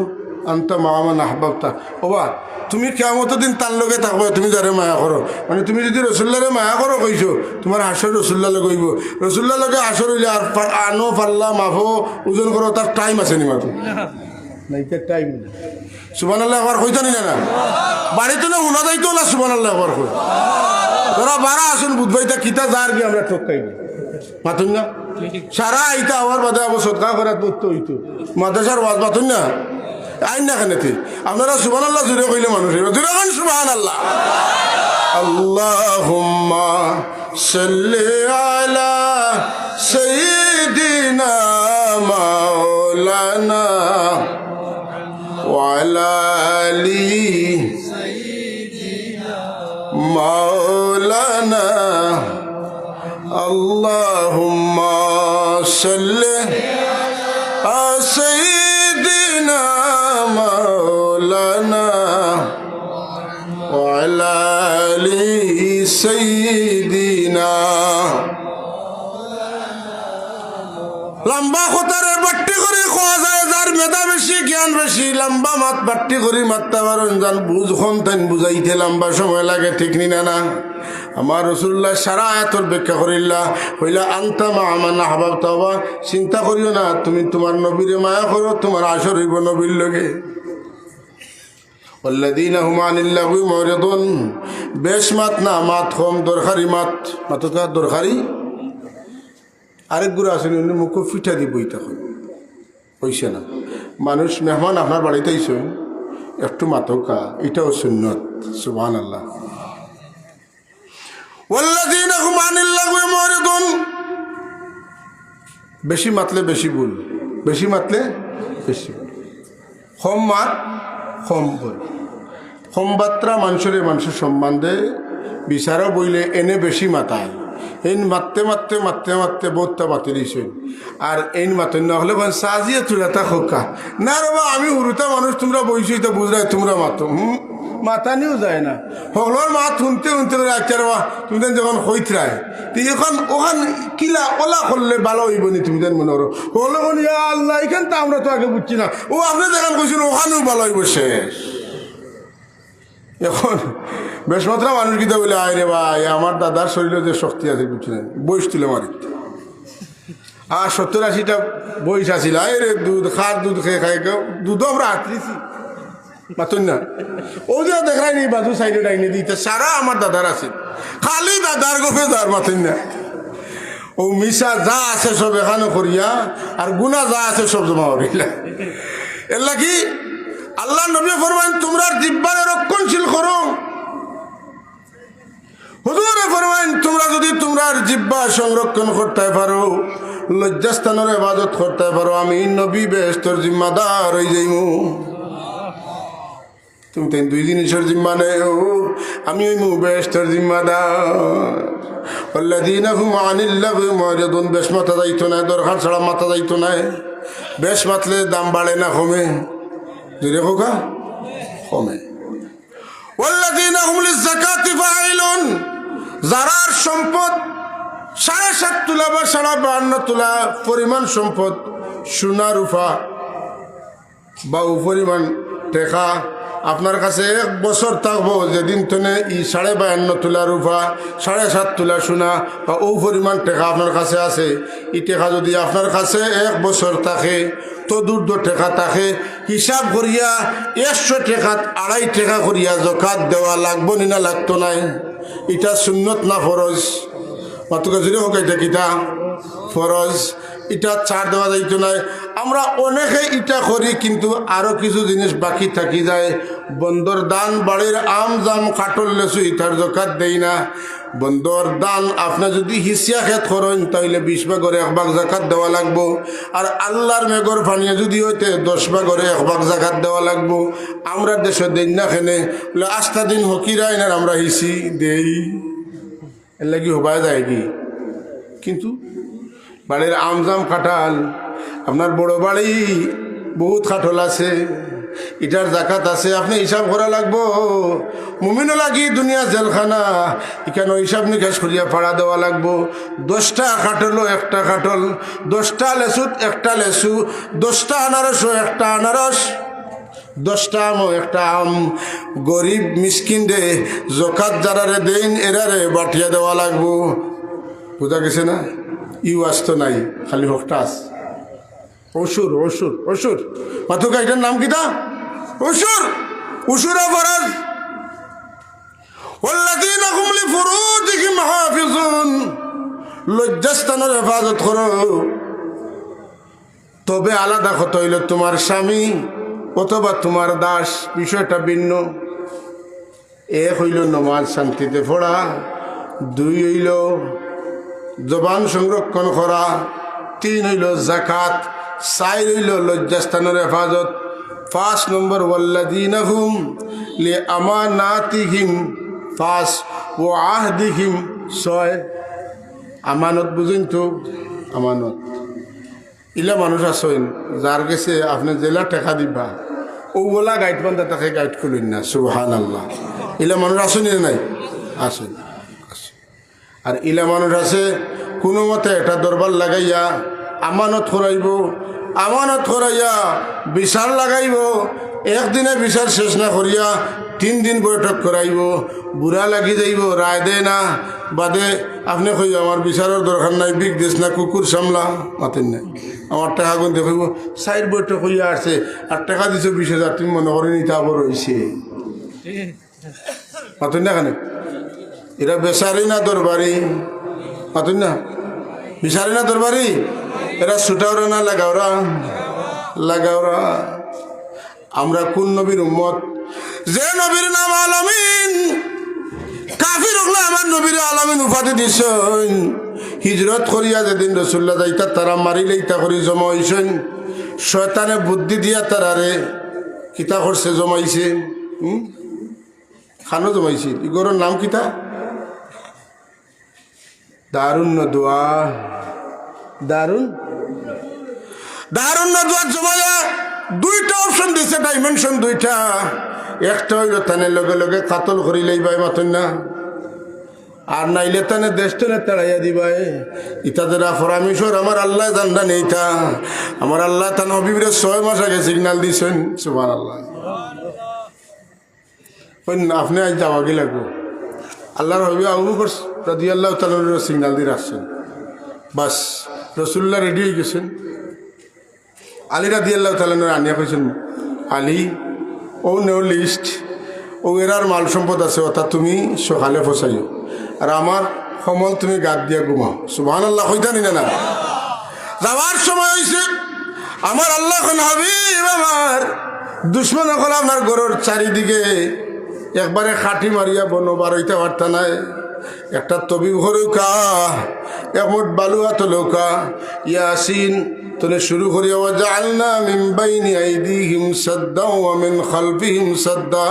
আনতা মা মান আহবাবতা, ওবা তুমি কিয়ামতের দিন তার লগে থাকবে, তুমি যারে মায়া করো, মানে তুমি যদি রসুল্লাহরে মায়া করো কইছো, তোমার হাসর রসুল্লাহ লগে হইব, রসুল্লাহ লগে হাসর হইলে আর আনো পাল্লা মাফো ওজন করো, তার টাইম আছে নি মাত্র নাই, তার টাইম নেই। সুবহানাল্লাহ একবার কইতো নি না? বাড়িতে না উনা যাইতো না সুবহানাল্লাহ একবার কই, তোরা বারা আসুন বুধবাইতা কিতা যার কি আমরা ঠকাই মাতুন না, সারা আইতা আবার বাদে আবার সদকা করার তো হইতো, মাদ্রাসার ওয়াজ মাতুন না আইন না কেনেতে আপনারা সুবহানাল্লাহ জুড়ে কইলে মানুষ জুড়ে কন সুবহানাল্লাহ। আল্লাহুম্মা সাল্লি আলা সাইয়্যিদিনা মাওলানা وعلى آل مولانا اللهم صل على سيدنا مولانا وعلى آل سيدنا। লম্বা খোতারে বাট্টি করে খাওয়া যায়, যার মেধা বেশি জ্ঞান বেশি, লম্বা মাত বাট্টি করে মারতে পারেন, যান বুঝ তাই বুঝাইতে লম্বা সময় লাগে, ঠিক নি না? আমার রসুল্লাহ সারা আয়াতুল ব্যাখ্যা করিল্লা হইলা আনতা মা মান আহবাবতা, চিন্তা করিও না, তুমি তোমার নবীরে মায়া করো, তোমার আসর হইব নবীর লগে। والذين هم عن اللغو معرضون, বেশ মাত না, মাত কম, দরকারি মাত, মাতকা দরকারি। আরেক গুরু আসেন মুখ ফিটা দি বইতে হয়, হইছে না? মানুষ মেহমান আপনার বাড়িতে আইসেন, একটু মাতকা, এটাও সুন্নত। সুবহানাল্লাহ। ওয়াল্লাযীনা হুম আনিল লাগwi মুরিদুন, বেশি মাতলে বেশি ভুল, বেশি মাতলে বেশি ভুল, কম মাত কম ভুল, কম বাত্রা মানুষের সম্বন্ধে বিচারও বইলে এনে বেশি মাতায়, এই মারতে মারতে মারতে মারতে বোধটা মাতি দিয়েছেন। আর এই মাতেন না হলে সাজিয়ে তুলাতা খোকা না রে, আমি উরুতা মানুষ, তোমরা বইছি তো বুঝলাই, তোমরা মাতো মাতানিও যায় না, হগলোর মা শুনতে শুনতে আচ্ছা রে তুমি যখন হইতরায় এখন ওখান কিলা ওলা করলে ভালো হইব নি, তুমি মনে করো হলো আল্লাহ এখান তো আমরা তো আগে বুঝছি না, ও আপনি যেখান কইছেন ওখানেও ভালো হইব শেষ। এখন বেশমাত্রা মানুষ কিতা বলে আয় রে ভাই আমার দাদার শরীরে যে শক্তি আছে বুঝছেন বয়স তুলে মারি আর 70-80টা বয়স আসিল আয় রে দুধ খার দুধ খেয়ে খাই দুধও আমরা আটরিছি মাতুন না ও যে দেখাই নি বাজু সাইডে ডাইনে দিতে সারা আমার দাদার আছে খালি দাদার গোপে দার মাতুন না ও মিশা যা আছে সব এখানে করিয়া আর গুণা যা আছে সব জমা করিলা এর লাগি আল্লাহ নবী ফরমান তোমরা জিহ্বারে রক্ষণশীল করো হুজুরে ফরমান তোমরা যদি তোমরার জিহ্বা সংরক্ষণ করতে পারো লজ্জাস্থানের ইবাদত করতে পারো আমি নবী বেহেশতের জিম্মাদার হয়ে যাইমু তুমি তাই দুই জিনিসের জিম্মা নেও আমি ওই বেহেশতের জিম্মাদার والذين هم عن اللغو معرضون বেশ মাথা যাইতো না দরকার ছাড়া মাথা যাইতো না বেশ মাতলে দাম বাড়ে না কমে যদি হোকা কমে والذين هم للزكاة فاعلون যারার সম্পদ 7.5 তোলা বা 52 তোলা পরিমাণ সম্পদ সোনা রূপা বা পরিমাণ টাকা আপনার কাছে 1 বছর থাকবো যেদিন তনে ই 52 তোলা রূপা 7.5 তোলা সোনা বা ও পরিমাণ টাকা আপনার কাছে আছে এই টাকা যদি আপনার কাছে 1 বছর থাকে তো দূর টাকা থাকে হিসাব করিয়া 100 টাকা 2.5 টাকা করিয়া যাকাত দেওয়া লাগবো না লাগতো না এটা সুন্নত না ফরজ মাতুকা জুড়ে হোক এটা কিটা ফরজ এটা ছাড় দেওয়া যাইতো না আমরা অনেকে এটা করি কিন্তু আরো কিছু জিনিস বাকি থাকি যায় বন্দর দান বাড়ির আম জাম কাটল লেসু ইটার যাকাত দেই না বন্দর দান আপনি যদি হিসিয়া খেত করেন তাহলে 20 ভাগের 1 ভাগ যাকাত দেওয়া লাগবো আর আল্লাহর মেঘর পানিয়ে যদি হইতে 10 ভাগের 1 ভাগ যাকাত দেওয়া লাগবো আমরা দেশে দেই না খেনে বলে আস্থা দিন হকিরাই না আমরা হিসি দেই এর লাগি হবাই যায় কি কিন্তু বাড়ির আমজাম কাঁঠাল আপনার বড় বাড়ি বহুত কাঁঠাল আছে এটার জাকাত আছে আপনি হিসাব করা লাগবো মুমিনও লাগি দুনিয়া জেলখানা এখানে হিসাব নিকাশ করিয়া ভাড়া দেওয়া লাগবো 10টা কাঁঠালও 1টা কাঁঠাল 10টা লেসুত 1টা লেসু 10টা আনারসও 1টা আনারস 10টা আমও 1টা আম গরিব মিসকিন রে জাকাত যারারে দেন এরারে বাটিয়া দেওয়া লাগবো বুঝা গেছে না ইউ আসতো নাই খালি হকটা আস অসুর অসুর অসুর মাতুকা এটার নাম কিতা অসুর অসুরা ফরজ والذين هم لفروجهم حافظون লজ্জাস্থানের হেফাজত করো তবে আলাদা কথা হইল তোমার স্বামী অথবা তোমার দাস বিষয়টা ভিন্ন এক হইল নমাজ শান্তিতে পড়া 2 হইল জবান সংরক্ষণ করা 3 হইল যাকাত 4 হইল লজ্জাস্থানের হেফাজত 5 নম্বর ওয়াল্লাযীনা হুম লিআমানাতিহিম 5 ওয়া আহদিহিম 6 আমানত বুঝেন তো আমানত ইলা মানুষ আসেন যার কাছে আপনি জেলা টাকা দিবা ওগুলা গাইড বান্ধা তাকে গাইড করলেন না সুবহানাল্লাহ ইলা মানুষ আসেনি নাই আসেন আর ইলা মানুষ আছে কোনো মতে এটা দরবার লাগাইয়া আমানত করাইয়া বিচার লাগাইব একদিনে বিচার শেষ না করিয়া 3 দিন বৈঠক করাইব বুড়া লাগি যাইব রায় দেয় না বাদে আপনি কই আমার বিচারের দরকার নাই বিগ দেশ না কুকুর সামলা মাতেন নাই আমার টাকা গুণ দেখাইব 4 বৈঠক হইয়া আসছে আর টাকা দিছো 20,000 তুমি মনে করেনি তা আবার রয়েছে মাতেন না কেন এরা বেচারি না দরবারি মাতুন না বিচারি না দরবারি এরা ছুটাওরা না লাগাওরা আমরা কোন নবীর উম্মত যে নবীর নাম আলামিন কাফির হলে আমার নবীর আলামিন উপাধি দিছেন হিজরত করিয়া যেদিন রাসূলুল্লাহ যাইতা তারা মারিলেইতা করি জমা হইছেন শয়তানে বুদ্ধি দিয়া তারারে কিতা করছে জমাইছে খানো জমাইছে ইগরের নাম কিতা দারুন নদুয়া জমায়া 2টা অপশন দিছে ডাইমেনশন 2টা একটা হইল তানে লগে লগে কাতল করি লইবাই মাতন না আর নাইলে তানে দেশটনে তাড়াইয়া দিবাই ইতাদের পরামর্শ আমার আল্লাহ জানডা নেইতা আমার আল্লাহ তান হবিবরে 6 মাস আগে সিগন্যাল দিছেন সুবহানাল্লাহ আপনি আজ যাওয়া কি লাগবো আল্লাহর হবি আবু বকর রাদিয়াল্লাহু তাআলা সিগন্যাল দিয়ে রাখছেন, বাস রসুল্লাহ রেডি হয়ে গেছেন। আলী রাদিয়াল্লাহু তাআলা আনিয়া কইছেন, আলী ও নেও লিস্ট, ও এরার মাল সম্পদ আছে, অর্থাৎ তুমি সকালে ফসাইও, আর আমার সমল তুমি গাত দিয়া ঘুমাও। সুবহানাল্লাহ কইতানি না? যাওয়ার সময় হয়েছে, আমার আল্লাহ হাবিব আমার দুশ্মন হল আপনার ঘরের চারিদিকে একবারে খাটি মারিয়া বন বারইতে পারতা নাই। একটা তবিব হরৌকা, একমোট বালুয়া তলৌকা, ইয়াসিন তোলে শুরু করিয়া ওয়াজআলনা মিন বাইনি আইদিহিম সাদ্দা ওয়া মিন খালফিহিম সাদ্দা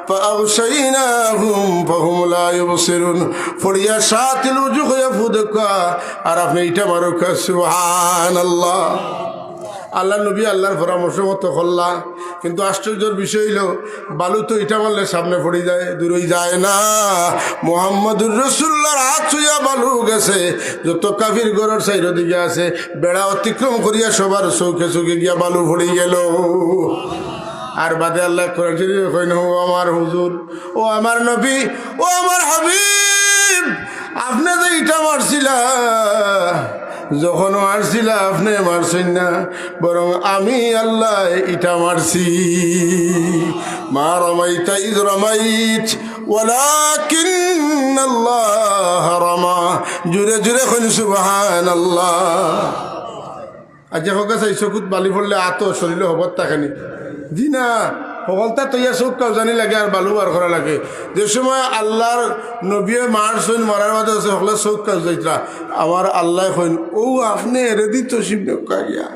ফাআগশাইনাহুম ফাহুম লা ইউবসিরুন। ফড়িয়া সাতিল উজু হইয়া ফুদকা, আর আপনি এটা মারুকা। সুবহানাল্লাহ। আল্লাহ নবী আল্লাহর পরামর্শ মতো করলা, কিন্তু আশ্চর্যের বিষয় হইল বালু তো ইটা মারলে সামনে পড়ে যায়, দূরই যায় না। মুহাম্মদুর রাসূলুল্লাহর হাত ছুঁয়া বালু গেছে, যত কাফির ঘরের সাইড দিকে আছে বেড়া অতিক্রম করিয়া সবার চৌকে চৌকে গিয়া বালু পড়ে গেল। আর বাদে আল্লাহ কইন, ও আমার হুজুর, ও আমার নবী, ও আমার হাবিব, আপনি যে ইটা মারছিলা, যখন মারছিলা আপনি মারছেন না, বরং আমি আল্লাহ ইটা মারছি। মা রমাইতা ইজ রমাইত ওয়ালাকিন্নাল্লাহ রামা। জুড়ে জুড়ে কইন সুবহানাল্লাহ। আজ হোক চাই চকুত বালি পড়লে আত শরীরে হবত তাকানি জি না, সকলটা তৈয়া চোখ কাউজানি লাগে আর বালু বার করা লাগে। যে সময় আল্লাহর নবীয়ে মারছেন, মারার মাঝে আছে সকলে চোখ কাউজাইতরা, আমার আল্লাহ কইন, ও আপনি এরে দি তসিব নৌকা গিয়া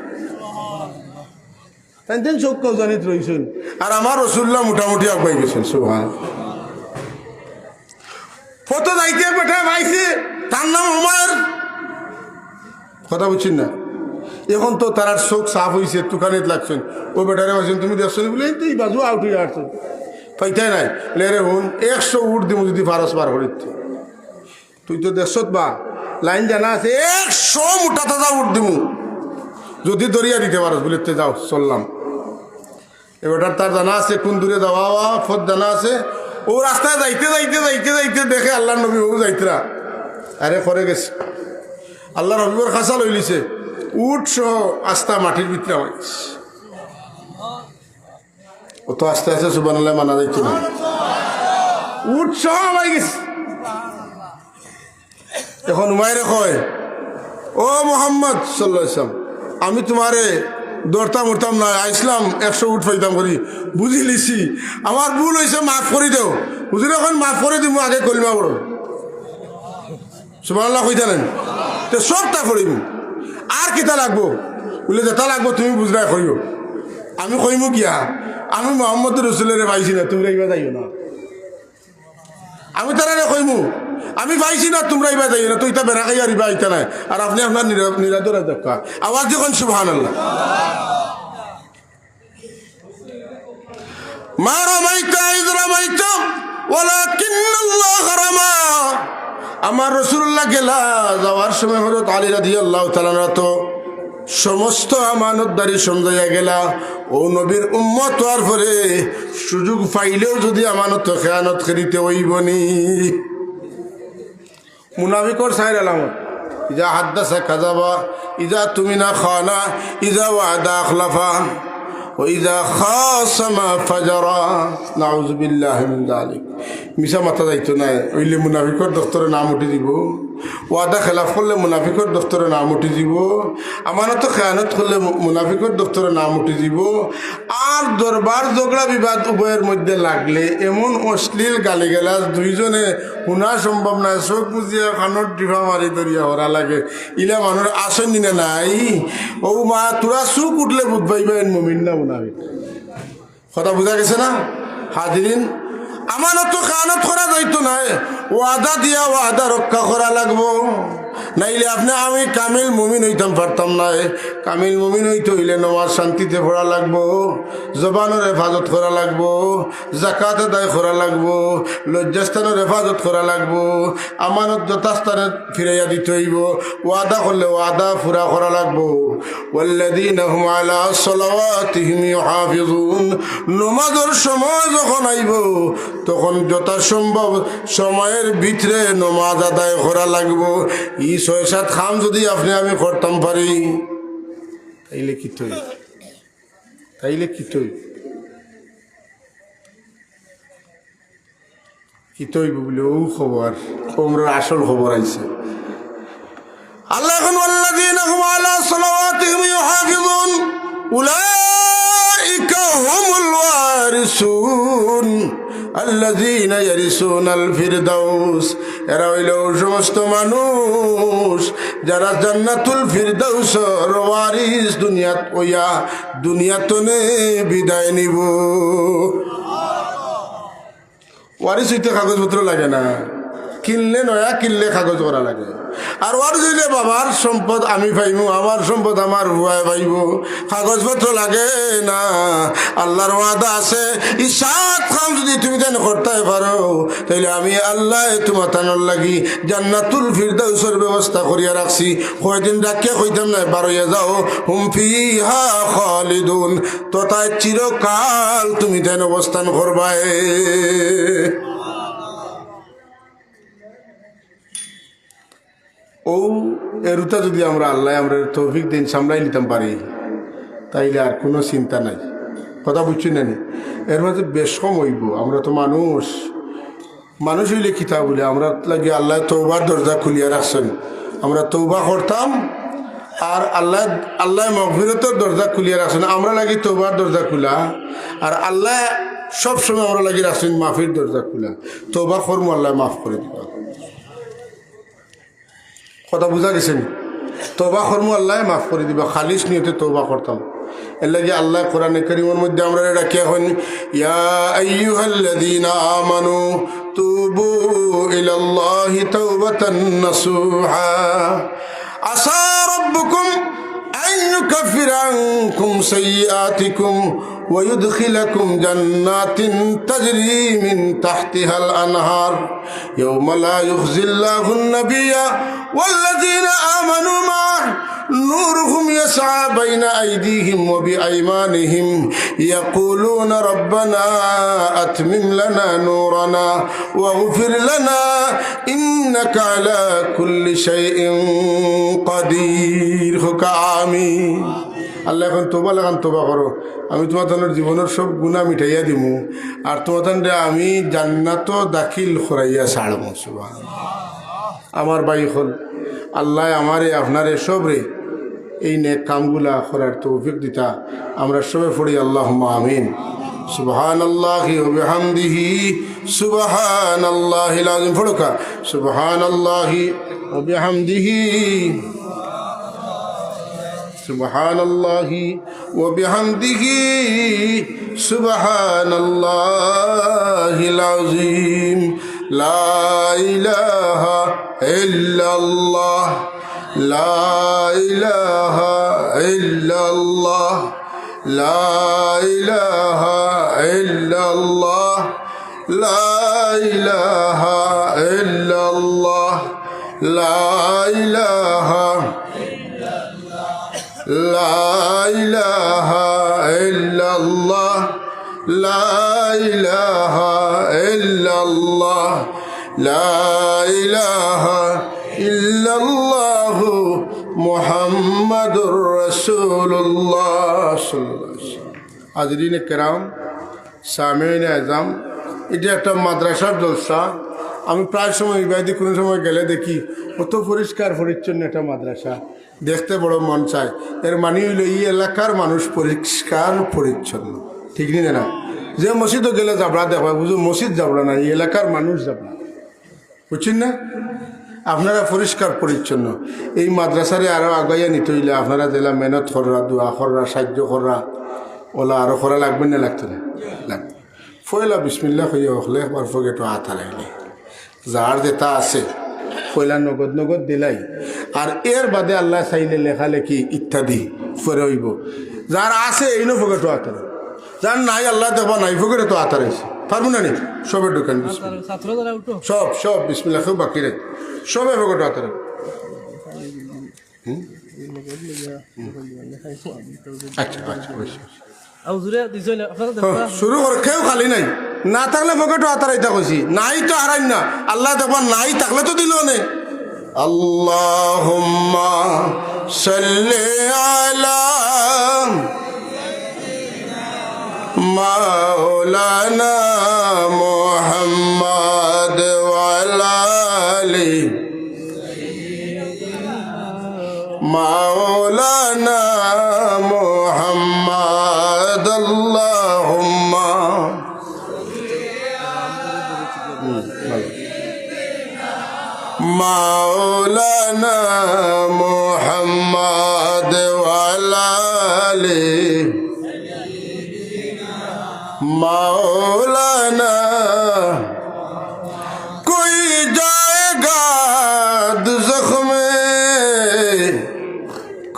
তাই চোখ কাউজানিত রয়েছেন, আর আমার রসুল্লাহ মোটামুটি আগাই গেছেন। সুবহান। ফটো যাইতে বেটা ভাইছে, তার নাম উমার, কথা বুঝছেন না? এখন তো তার চোখ সাফ হয়েছে, তুকানিত লাগছেন, ও বেটারে বলছেন তুমি দেখছো বলে এই বাজু আউট হয়ে আসছেন, পাইতাই নাই লেরে হুন 100 উঠ দিব যদি ফারস বার করিতে, তুই তো দেখছ বা লাইন জানা আছে, 100 মোটা তাজা উঠ দিব যদি দরিয়া দিতে পারস বলে যাও চললাম। এবার তার জানা আছে কোন দূরে যাওয়া ফত জানা আছে, ও রাস্তায় যাইতে যাইতে যাইতে যাইতে দেখে আল্লাহ নবী ও যাইতরা, আরে করে গেছে আল্লাহ নবীর খাসা লই লিছে, উঠ সহ আস্তা মাটির ভিতরে হয়েছে, ও তো আস্তে আস্তে সুবহানাল্লাহ মানা যাইছে না, উঠ সহ হয়ে গেছে। এখন উমাইরে কয়, ও মোহাম্মদ সাল্লাল্লাহু আলাইহি ওয়াসাল্লাম, আমি তোমারে দৌড়তাম উঠতাম না, আইসলাম 100 উঠ পাইতাম করি, বুঝি লিছি, আমার ভুল হয়েছে, মাফ করে দেও। বুঝলি, এখন মাফ করে দিব, আগে কলিমা পড়ো। সুবহানাল্লাহ কইতালেন, তো সবটা করিব, আর কিতা লাগবো বলে যেটা লাগবো তুমি বুঝলাই করিও, আমি কইম কিয়া, আমি মোহাম্মদ রসুলের পাইছি না, তোমরা ইবা যাইও না, আমি তারা কইমু আমি পাইছি না, তোমরা ইবা যাইও না, তো ইটা বেড়া খাই আর ইবা আইতা নাই, আর আপনি আপনার নিরাদরা দেখা আওয়াজ যখন সুবহানাল্লাহ। মা রামাইতা ইয রামাইতা ওয়ালাকিন্নাল্লাহ রামা। আমার রাসূলুল্লাহ গেলা যাওয়ার সময় হযরত আলী রাদিয়াল্লাহু তাআলা তো সমস্ত আমানতদারি সমঝাইয়া গেলা, ও নবীর উম্মত হওয়ার পরে সুযোগ পাইলেও যদি আমানত খেয়ানত করিতে হইবনি। মুনাফিকর সাইর আলামত, ইজা হাদ্দাসা কাযাবা, ইজা তুমিনা খানা, ইজা ওয়াদা আখলাফা, ও ইজা খাসামা ফাজারা। নাউযু বিল্লাহি মিন যালিক। মিশা মাথা যাইতো না, ওইলে মুনাফিকর দফতরে নাম উঠে দিব, ওয়াদা খেলাফ করলে মুনাফিকর দফতরে নাম উঠে দিব, আমানত খেয়ানত করলে মুনাফিকর দফতরে নাম উঠে দিব। আর দরবার ঝগড়া বিবাদ উভয়ের মধ্যে লাগলে এমন অশ্লীল গালিগালাজ দুইজনে শোনা সম্ভব নাই, চোখ বুঝিয়া কানত ডিফা মারি ধরিয়া হরা লাগে, ইলা মানুষ আসেনি না নাই। ও মা তোরা চুক উঠলে বুধ পাইবেন মুমিন না মুনাফিক। কথা বোঝা গেছে না হাজিরিন? আমানত খেয়ানত করা যাইতো নাই, ওয়াদা দিয়া ওয়াদা রক্ষা করা লাগবো। নাইলে আপনি আমি কামিল মুমিন হইতাম পারতাম না। কামিল মুমিন হইতে হইলে নামাজ শান্তিতে পড়া লাগবো, জবানের হেফাজত করা লাগবো, জাকাত আদায় করা লাগবো, লজ্জাস্থানের হেফাজত করা লাগবো, আমানত যথাস্থানে ফিরাইয়া দিতে হইব, ওয়াদা করলে ওয়াদা পুরা করা লাগবো। ওয়াল্লাযীনা হুম আলা সালাওয়াতিহিম ইউহাফিজুন, নামাজের সময় যখন আইব তখন যথাসম্ভব সময়ের ভিতরে নামাজ আদায় করা লাগবো। ই ৬-৭ খাম যদি আপনি আমি করতাম পারি তাইলে কি তৈ, তাইলে কি তৈ, কি তৈব বলে ও খবর, ওমরার আসল খবর আইছে। আল্লাহ এখন ওয়াল্লাযীনা হুম আলা সালাওয়াতিহিম ইউহাফিজুন উলাইকা হুমুল ওয়ারিসুন আল্লাযীনা ইয়ারিসুনাল ফিরদাউস, এরা হইল সমস্ত মানুষ যারা জান্নাতুল ফিরদাউসের ওয়ারিস দুনিয়াত ওয়া দুনিয়াতনে বিদায় নিব। ওয়ারিস হইতে কাগজপত্র লাগে না, কিনলে নয়া কিনলে কাগজ করা লাগে। আর ওয়ারিস হইলে বাবার সম্পদ আমি পাইব, আমার সম্পদ আমার ভুয়ায় পাইব, কাগজপত্র লাগে না। আল্লাহর ওয়াদা আছে, এই ৭ কাম যদি তুমি তেন করতে পারো তাইলে আমি আল্লাহ তোমার তানোর লাগি জান্নাতুল ফিরদাউসের ব্যবস্থা করিয়া রাখছি। কয়দিন রাখিয়া কইতাম না, বারোয়া যাও, হুম ফিহা খালিদুন, তো তাই চিরকাল তুমি তেন অবস্থান করবাই। ও এরুতা যদি আমরা আল্লাহ আমরা তৌফিক দিন সামলাই নিতাম পারি তাইলে আর কোনো চিন্তা নাই। কথা বুঝছি না? এর মাঝে বেশম হইব। আমরা তো মানুষ, মানুষ হইলে কিতা বলে আমরা লাগে আল্লাহ তৌবার দরজা খুলিয়া রাখছেন, আমরা তৌবা করতাম আর আল্লাহ আল্লাহ মগফিরতের দরজা খুলিয়া রাখছেন। আমরা লাগি তৌবার দরজা খোলা আর আল্লাহ সবসময় আমরা লাগি রাখছেন মাফির দরজা খোলা। তৌবা করবো আল্লাহ মাফ করে দিবা। কথা বুঝা গেছেন? তওবা করমু আল্লাহ মাফ করে দিবা, খালিস নিয়তে তওবা করতাম। এর লাগে আল্লাহ কোরআনে কারীমের মধ্যে আমরা রাখিয়া হন, ইয়া আইয়ুহাল্লাযীনা আমানু তুবু ইলাল্লাহি তাওবাতান নাসুহা আসা রাব্বুকুম আন ইউকাফিরা আনকুম সাইয়্যাতিকুম ويدخلكم جنات تجري من تحتها الأنهار يوم لا يخزي الله النبي والذين آمنوا معه نورهم يسعى بين أيديهم وبأيمانهم يقولون ربنا أتمم لنا نورنا واغفر لنا إنك على كل شيء قدير آمين। আল্লাহ এখন তোবা লাগান, তোবা করো, আমি তোমার তাদের জীবনের সব গুণা মিটাইয়া দিমু আর তোমার তাদের আমি জান্নাত দাখিল করাইয়া ছাড়বো। সুবহানাল্লাহ। আমার ভাই হল আল্লাহ আমারে আপনারে সবরে এই নেক কামগুলা করার তৌফিক দিতা। আমরা সবে পড়ি আল্লাহুম্মা আমিন। সুবহানাল্লাহি ওয়া বিহামদিহি সুবহানাল্লাহিল আযীম। পড়োকা সুবহানাল্লাহি ওয়া বিহামদিহি সুবহানাল্লাহি ওয়া বিহামদিহি সুবহানাল্লাহিল আযীম। লা ইলাহা ইল্লাল্লাহ লা ইলাহা ইল্লাল্লাহ লা ইলাহা ইল্লাল্লাহ লা ইলাহা ইল্লাল্লাহ লা ইলাহা লা ইলাহা ইল্লাল্লাহ লা ইলাহা ইল্লাল্লাহ লা ইলাহা ইল্লাল্লাহ মুহাম্মাদুর রাসূলুল্লাহ সাল্লাল্লাহু আলাইহি ওয়াসাল্লাম। হাজরিনে কেরাম, সামিঈনে আযম, এটা একটা মাদ্রাসার জলসা। আমি প্রায় সময় ইবাদি কোনো সময় গেলে দেখি কত পরিষ্কার পরিচ্ছন্ন একটা মাদ্রাসা, দেখতে বড় মন চায়। এর মানে হইল এই এলাকার মানুষ পরিষ্কার পরিচ্ছন্ন, ঠিক নি না? যে মসজিদও গেলে যাবড়া দেখবা, বুঝো মসজিদ যাবড়া না, এই এলাকার মানুষ যাবড়া, বুঝছেন না? আপনারা পরিষ্কার পরিচ্ছন্ন। এই মাদ্রাসারে আরও আগাইয়া নিতে হইলে আপনারা জেলা মেহনত কররা, দোয়া কররা, সাহায্য কররা, ওলা আরও করা লাগবে না? লাগতো না? লাগবে। ফয়লা বিসমিল্লাহ হইয়া হলে একবার ফগে একটু হাত হারাইলে যার যেটা আছে পয়লা নগদ নগদ দিলাই আর এর বাদে আল্লাহ চাইলে লেখালেখি ইত্যাদি পরে হইব। যার আছে এই ফকেটও আতারে, যার নাই আল্লাহ দেখবা নাই ফকেটে তো আতারাইছে পারবো না নি সবের দোকান সব সব বিসমিল্লাহ খুব বাকি রে সবে ফকেটও আতারে। আচ্ছা আচ্ছা শুরু করে কেউ খালি নাই, না থাকলে পকেটও আতারাইতা কইছি, নাই তো হারাই না আল্লাহ দেখবা নাই থাকলে তো দিল নে। আল্লাহুম্মা সাল্লি আলা মাওলানা মুহাম্মদ ওয়া আলা আলি মাওলানা মুহাম্মদ আল্লাহুম্মা মাওলানা মুহাম্মদ ওয়া আলা আলি মাওলানা। कोई जाएगा दुज़ख में,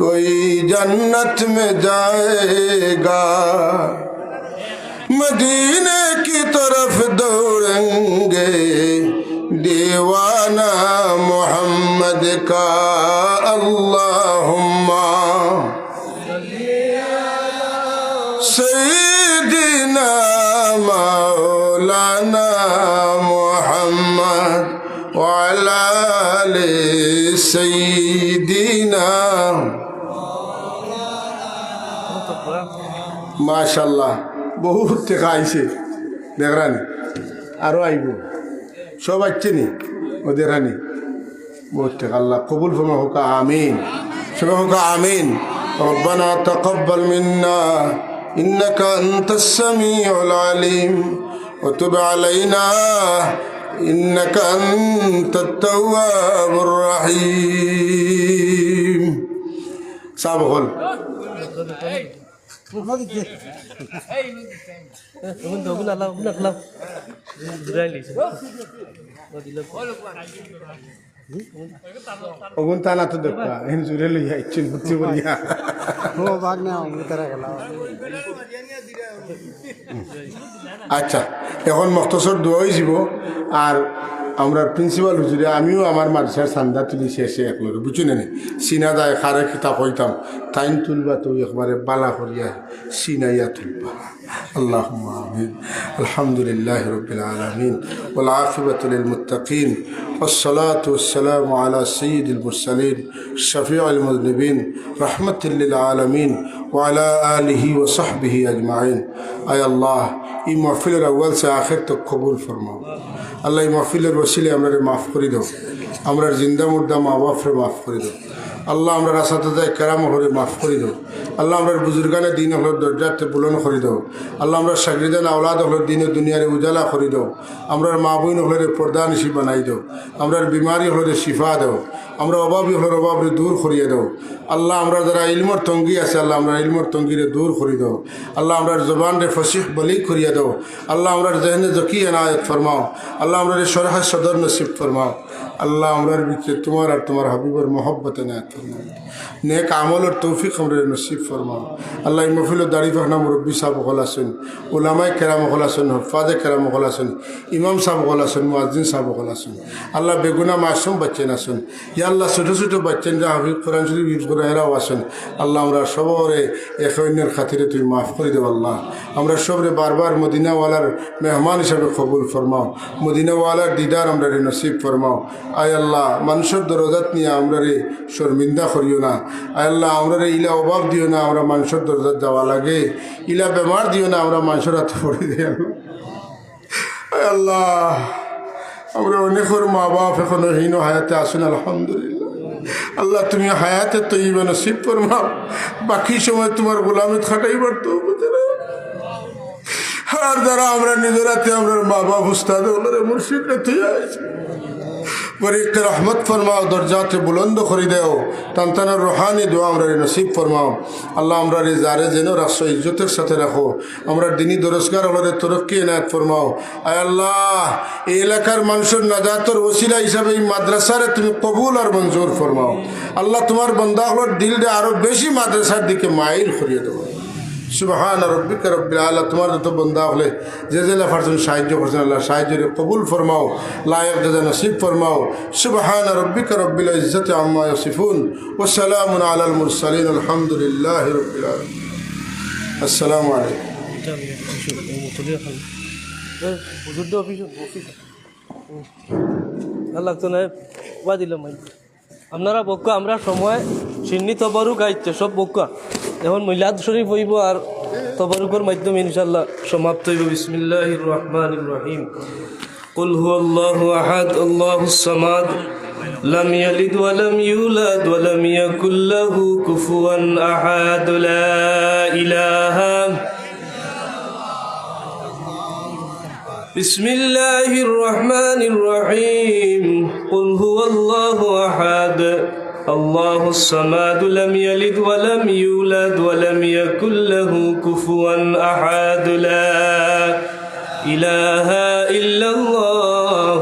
कोई जन्नत में जाएगा, मदीने की तरफ दौड़ेंगे दीवाना मोहम्मद का। अल्लाहुम्मा सय्यिदना मौलाना मुहम्मद व अला आलि सय्यिदिना। माशाल्लाह बहुत टेका आइছে দেখরানি আরো আইব সব আসছে নি ওদের হানি বহুত টেকা আল্লাহ কবুল ফরমা হোক আমিন সবাই হোক আমিন। ربنا تقبل منا إنك أنت السميع العليم وتب علينا إنك أنت التواب الرحيم. سابقون ওগুন তানা তো দেখা হেন জুড়ে লইয়া ইচ্ছেন বুঝছি বলিয়া ও ভাগ না তারা গেল। আচ্ছা এখন মখতসর দোয়া হয়েছিল আর আমরা প্রিন্সিপাল হুজুরে আমিও আমার মাদ্রাসার চান্দা তুলি শেষে একলো বুঝুন নে চিনা যায় খারে কিতাব হইতাম তাইন তুলবা তো একবারে বালা করিয়া চিনাইয়া তুলবা। اللهم آمين. الحمد لله رب العالمين والعاقبة للمتقين والصلاة والسلام على سيد المرسلين شفيع المذنبين رحمة للعالمين وعلى آله وصحبه أجمعين. أي الله এই মাহফিলের আউয়াল সে আখির তক কবুল ফরমাও। আল্লাহ এই মাহফিলের ওসিলে আমরা মাফ করে দাও, আমরা জিন্দা মুর্দা মা বাপরে মাফ করে দাও। আল্লাহ আমরা রাসাতায় কেরাম হরে মাফ করে দাও। আল্লাহ আমরা বুজুর্গানে দিন হলোর দরজাতে বুলন করে দাও। আল্লাহ আমরা সাগরিদান আওলাদ হলোর দিনে দুনিয়ারে উজালা করে দাও। আমরা মা বোন হলোরে পর্দা নিশি বানাই দাও। আমরা বিমারি হলোরে শিফা দাও। আমরা অভাবী হলোর অভাবরে দূর করিয়ে দাও। আল্লাহ আমরা যারা ইলমর তঙ্গি আছে আল্লাহ আমরা ইলমর তঙ্গিরে দূর করে দাও। আল্লাহ আমরা জবানরে ফসিহ বলি করিয়ে দাও। আল্লাহ আমরা জহনে জকি এনায়ত ফরমাও। আল্লাহ আমরা সরহ সদর নসিব ফরমাও। আল্লাহ আমরার ভিতরে তোমার আর তোমার হাবিবর মহব্বত এনায়ত ফরমাও। নেক আমলের তৌফিক আমরা নসিব ফরমাও। আল্লাহ এই মহফিলের দাড়ি ফাহনা মুরব্বী সাহেব হল আসেন, ওলামায় কেরাম হল আসেন, হফাজে কেরাম হল আসেন, ইমাম সাহেব হল আসেন, মুয়াজ্জিন সাহেব হল আসেন। আল্লাহ বেগুনা মাসুম বাচ্চেন আসেন। ইয়া আল্লাহ ছোটো ছোটো বাচ্চেন যা হাফিজ কোরআন শরীফ হিফজ করে এরাও আসেন। আল্লাহ আমরা সবরে এক অন্যের খাতিরে তুই মাফ করে দেব। আল্লাহ আমরা সবরে বারবার মদিনাওয়ালার মেহমান হিসাবে কবুল ফরমাও। মদিনাওয়ালার দিদার আমরা রে নসিব ফরমাও। আয় আল্লাহ মানুষের দরজাত নিয়ে আমরা রে শর্মিন্দা করিও না। আয় আল্লাহ আমরা রে ইলা অভাব দিও না, আমরা মানুষের দরজাত যাওয়া লাগে। ইলা বেমার দিও না, আমরা মানুষের হাতে পড়ে দিই। আয় আল্লাহ আমরা অনেকের মা বাপ এখনো হীন হায়াতে আসুন আলহামদুলিল্লাহ। আল্লাহ তুমি হায়াতে তৈবা নসিব ফরমাও। বাকি সময় তোমার গোলামে খাটাইবার তো আর যারা আমরা নিজের হাতে আমরা মা বাপ উস্তাদ মুর্শিদরা তুই আছে বরিতে রহমত ফরমাও, দরজাতে বুলন্দ করে দেও, তান্তানার রুহানি দোয়া আমরা নসিব ফরমাও। আল্লাহ আমরা যারে যেন রাষ্ট্র ইজ্জতের সাথে রাখো, আমরা দিনী দরজগার হলে তরক্কি এনায়ত ফরমাও। আয় আল্লাহ, এই এলাকার মানুষের নাজাতর ওসিলা হিসাবে এই মাদ্রাসারে তুমি কবুল আর মঞ্জুর ফরমাও। আল্লাহ তোমার বন্দা হলোর দিলটা আরো বেশি মাদ্রাসার দিকে মাইল করিয়ে দেবো। সুবহান রব্বিকা রব্বিল আলা, তোমার যত বন্দা হলে যে যে লাফারছেন সাহায্য করছেন আল্লাহ সাহায্যের কবুল ফরমাও, লায়ক জাযা নসিব ফরমাও। সুবহান রব্বিকা রব্বিল ইজ্জাতি আম্মা ইয়াসিফুন ওয়া সালামুন আলাল মুরসালিন আলহামদুলিল্লাহি রাব্বিল আলামিন। আসসালামু আলাইকুম। আপনারা বক্কা আমরা সময় সিন্নি তবরুক গাইছে সব বক্কা এখন মিলাদ শরীফ হইব আর তবরুকের মাধ্যমে ইনশাআল্লাহ সমাপ্ত হইব। বিসমিল্লাহির রহমানির রহিম। কুল হুয়াল্লাহু আহাদ আল্লাহুস সামাদ লাম ইয়ালিদ ওয়া লাম ইউলাদ ওয়া লাম ইয়াকুল লাহু কুফুয়ান আহাদ। লা ইলাহা বিসমিল্লাহির রহমানির রহিম। কুল হুয়াল্লাহু আহাদ আল্লাহুস সামাদ লাম ইয়ালিদ ওয়া লাম ইউলাদ ওয়া লাম ইয়াকুল লাহু কুফুয়ান আহাদ। লা ইলাহা ইল্লাল্লাহ।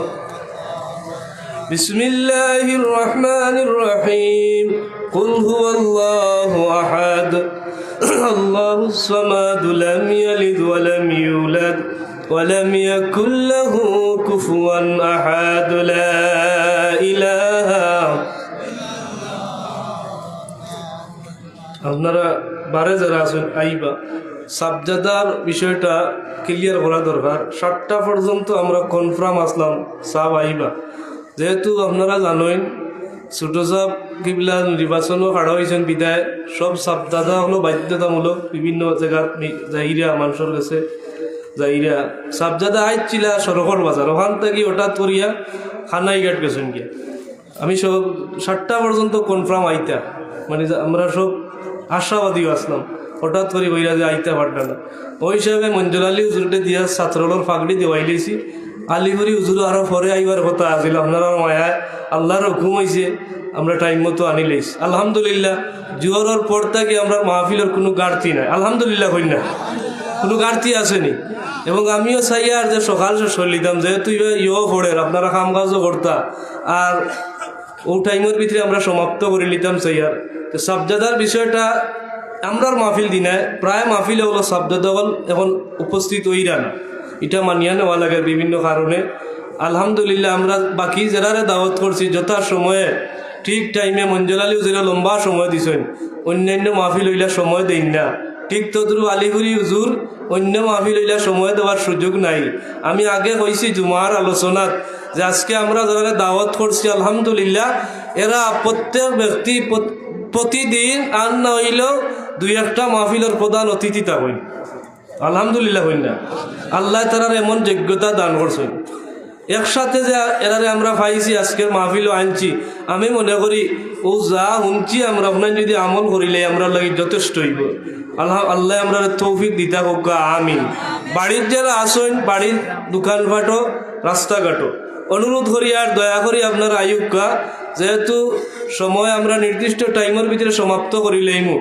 বিসমিল্লাহির রহমানির রহিম। কুল হুয়াল্লাহু আহাদ আল্লাহুস সামাদ লাম ইয়ালিদ ওয়া লাম ইউলাদ ولم يكن له كفوا أحد. لا إله। আপনারা বারে যারা আছেন আইবা সাবজাদার বিষয়টা ক্লিয়ার করা দরকার। 7টা পর্যন্ত আমরা কনফার্ম আসলাম সাব আইবা, যেহেতু আপনারা জানেন ছোট সাব কিবলা নির্বাচনও হারা হয়েছেন বিদায় সব সাবজাদা হলো বাধ্যতামূলক। বিভিন্ন জায়গার যাইরা মানুষের কাছে যাইরা সাবজাদা আইছিলা সরকর বাজার, ওখান থেকে হঠাৎ করিয়া খানাই ঘাট গেছেন গিয়া। আমি সব 7টা পর্যন্ত কনফার্ম আইতা, মানে আমরা সব আশাবাদীও আসলাম, হঠাৎ করে বইরা যে আইতা পারটা না। ওই হিসাবে মঞ্জুর আলী হুজুরটে দিয়া ছাত্রলোর ফাগড়ি দেওয়াই লইছি। আলিগুড়ি হুজুর আরও পরে আইবার কথা আছিল, আপনারা মায়া আল্লাহর হুকুম হয়েছে আমরা টাইম মতো আনি লইছি। আলহামদুলিল্লাহ জোহরের পর থেকে আমরা মাহফিলের কোনো ঘাটতি নাই, আলহামদুলিল্লাহ কই না, কোনো ঘাটতি আসেনি। এবং আমিও চাই আর যে সকাল শেষ লিতাম, যেহেতু ইও পড়ের আপনারা কাম কাজও করতা আর ও টাইমের ভিতরে আমরা সমাপ্ত করে লিতাম চাই। আর তো সাবজাদার বিষয়টা আমরার মাহফিল দিনায় প্রায় মাহফিলে হলো সাবজাদা হল এখন উপস্থিত হইরা না, এটা মানিয়া নেওয়া লাগে বিভিন্ন কারণে। আলহামদুলিল্লাহ আমরা বাকি যারা দাওয়াত করছি যথা সময়ে ঠিক টাইমে মঞ্জুর আলী হুজুরে লম্বা সময় দিছেন, অন্যান্য মাহফিল হইলা সময় দেন না। ঠিক তদ্রু আলিগুড়ি হুজুর অন্য মাহফিল হইলা সময় দেওয়ার সুযোগ নাই। আমি আগে কইছি জুমার আলোচনাত যে আজকে আমরা যারা দাওয়াত করছি আলহামদুলিল্লাহ এরা প্রত্যেক ব্যক্তি প্রতিদিন আর না হইলেও 2-1টা মাহফিলের প্রধান অতিথি থাকেন, আলহামদুলিল্লাহ হইন না। আল্লাহ তারার এমন যোগ্যতা দান করছেন। একসাথে যে এরারে আমরা পাইছি আজকের মাহফিলও আনছি, আমি মনে করি ও যা শুনছি আমরা আপনার যদি আমল করিলে আমরা লাগে যথেষ্ট হইব। আল্লাহ আমরা তৌফিক দিতা হোক, আমিন। বাড়ির যারা আসেন, বাড়ির দোকানপাটও রাস্তাঘাটও অনুরোধ করি আর দয়া করি আপনারা আয়ুক্কা, যেহেতু সময় আমরা নির্দিষ্ট টাইমের ভিতরে সমাপ্ত করিলেইমু,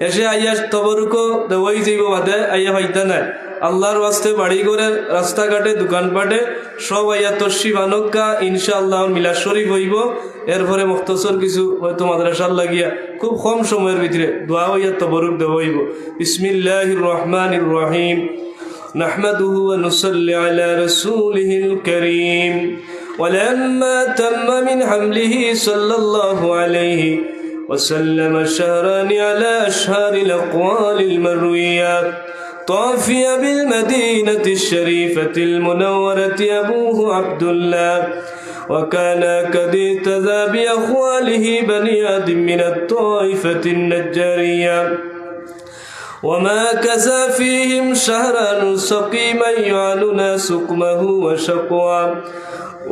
এসে আইয়া তবরুকও দেওয়াই যাইব বাদে আইয়া পাইতা নাই। আল্লাহর ওয়াস্তে বাড়ি করে রাস্তাঘাটে দোকানপাটে সব আইয়া তর্শি বানক্কা ইনশাআল্লাহ মিলাদ শরীফ হইব। এরপরে মুখতসর কিছু হয়তো মাদ্রাসার লাগিয়া খুব কম সময়ের ভিতরে দোয়া হইয়া তবরুক দেওয়া হইব। বিসমিল্লাহির রহমানির রহিম। নাহমাদুহু ওয়া নুসাল্লি আলা রাসূলিহিল কারীম। ولما تم من حمله صلى الله عليه وسلم شهران على أشهر الأقوال المرويات، طافي بالمدينة الشريفة المنورة أبوه عبد الله، وكان قد اهتدى بأخواله بني آدم من الطائفة النجارية، وما كسى فيهم شهرا سقيما يعلنا سقمه وشقوى.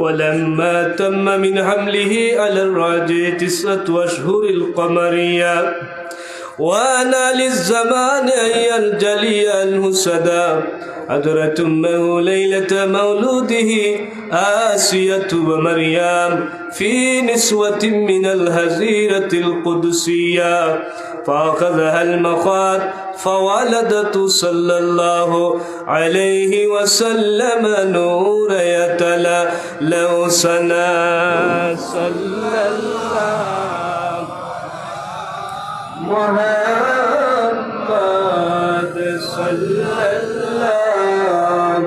ولما تم من حمله على الراجع 9 أشهر القمرية، وأنا للزمان أن ينجلي عنه سدا، حضرت أمه ليلة مولوده آسية ومريم في نسوة من الهزيرة القدسية فأخذها المخاض فولدت صلى الله عليه وسلم نور يتلألأ سنا صلى الله محمد صلى الله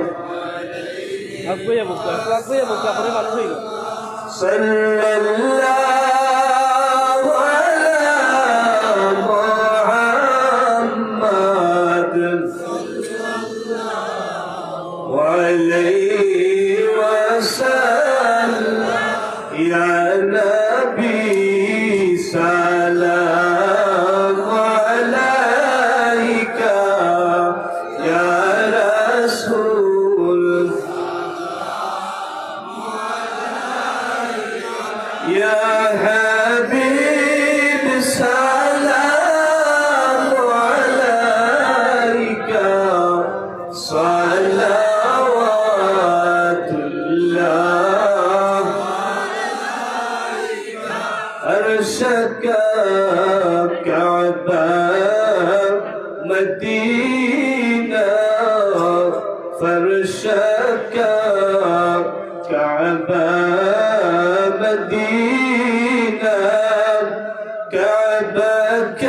صلى الله على محمد وعليه وسلم يا نبي سلام عليك يا رسول يا حبيب سلام عليك صلوات الله أرشك كعبة مدينة فرشك كعبة مدينة كعبك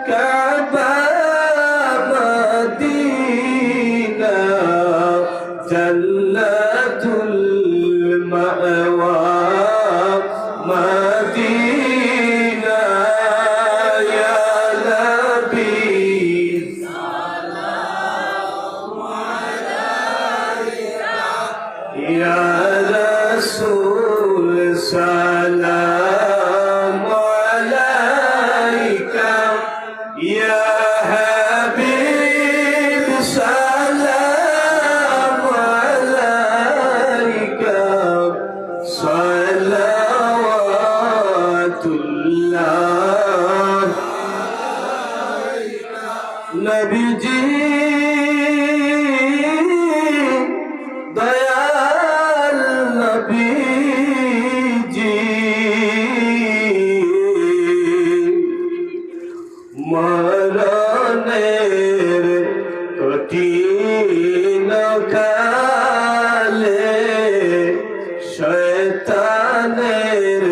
كعبة مدينة جنة المأوى مدينة يا نبي يا رسول سلام عليك يا حبيب سلام عليك صلوات الله نبي جي দয়াল নবীজি মরণের কঠিন কালে শয়তানের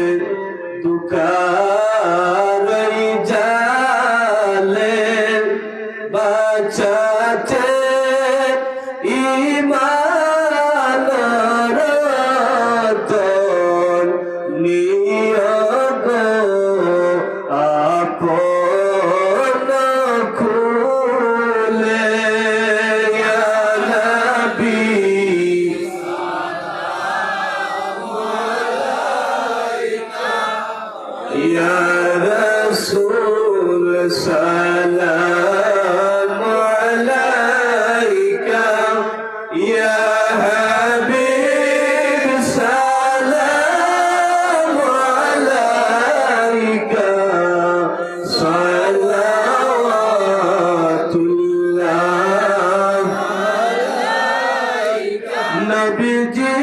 দুকার জালে বাঁচাতে ঈমান রতন নিয়োগ আপন খুলে ইয়া নবী ইয়া রাসূল সালাম আলাইকা ইয়া হাবিব সালাম আলাইকা সালাওয়াতুল্লাহ নবীজি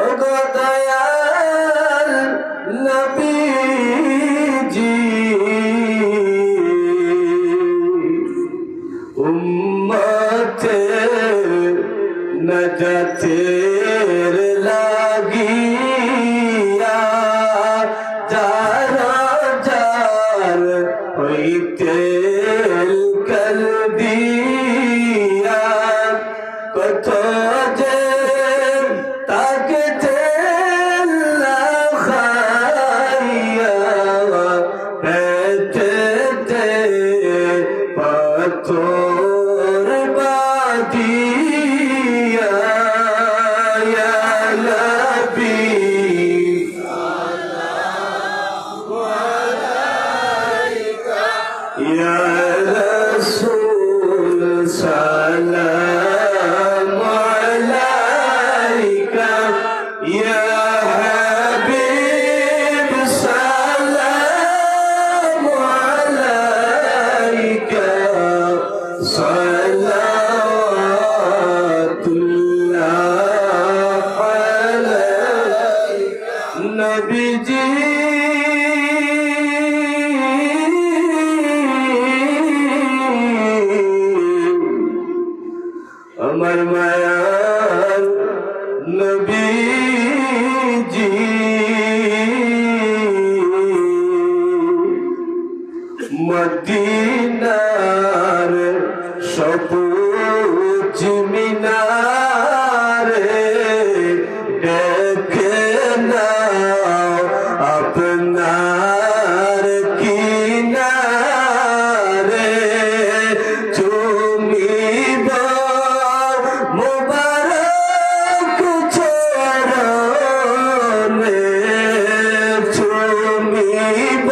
ওগো দয়াল নবীজি উম্মতের নজাতের লাগিয়া যারা যার হইতে কল দিয়া কত যে তাকতে খাইয়া পেতে পাথর বাদিয়া ইয়া নবী ইয়া রাসূল সালাম আলাইকা ইয়া হাবিব সালাম আলাইকা মদিনার সবুজ মিনারে দেখে নাও আপনার কিনারে চুমিব মুবারক চরণে চুমিব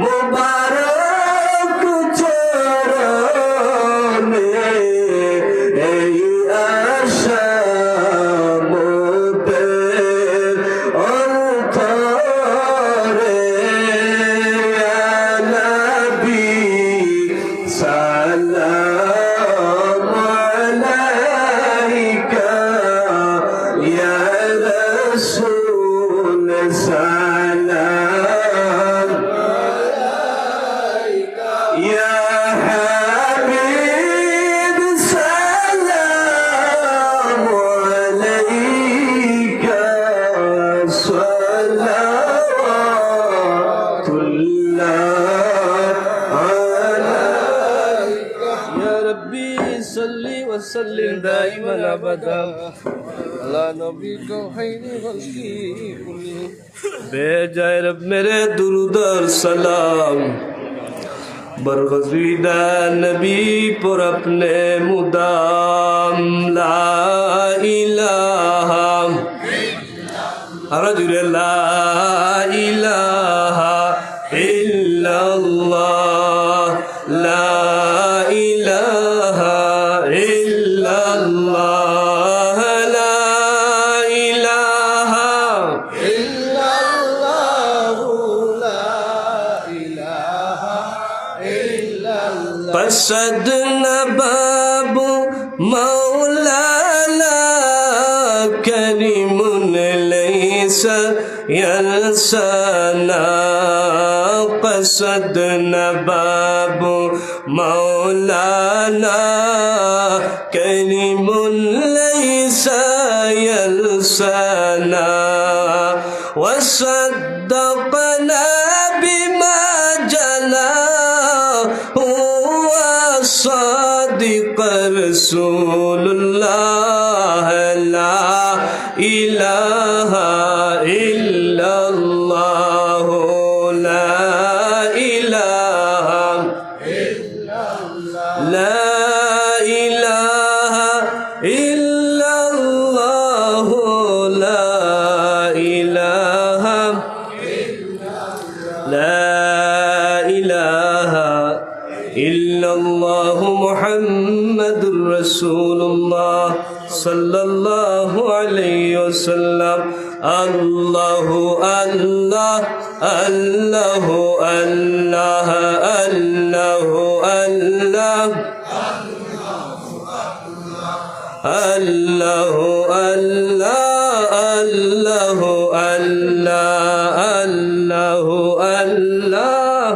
মুবারক চরণে এই আশা মোদের অন্তরে ইয়া নবী সালাম আলাইকা ইয়া রাসূল সালাম يا حبيب سلام عليك صلوات الله عليك يا ربي صل وسلم دائما ابدا على نبيك خير خلقه كلهم بجائے رب میرے درود اور سلام برگزیدہ نبی پر اپنے مدام لا الہ رجل لا الہ الا اللہ لا الہ الا اللہ لا الہ إلا الله لا إله إلا الله قصد نباب مولانا كريم ليس ينسانا قصد نباب مولانا كريم ليس ينسانا وصدقنا بما جلا هو صادق رسول الله لا إله إلا الله لا إله لا إله إلا الله لا إله لا إله إلا الله محمد رسول الله صلى الله عليه وسلم الله الله الله الله الله الله الله الله الله الله الله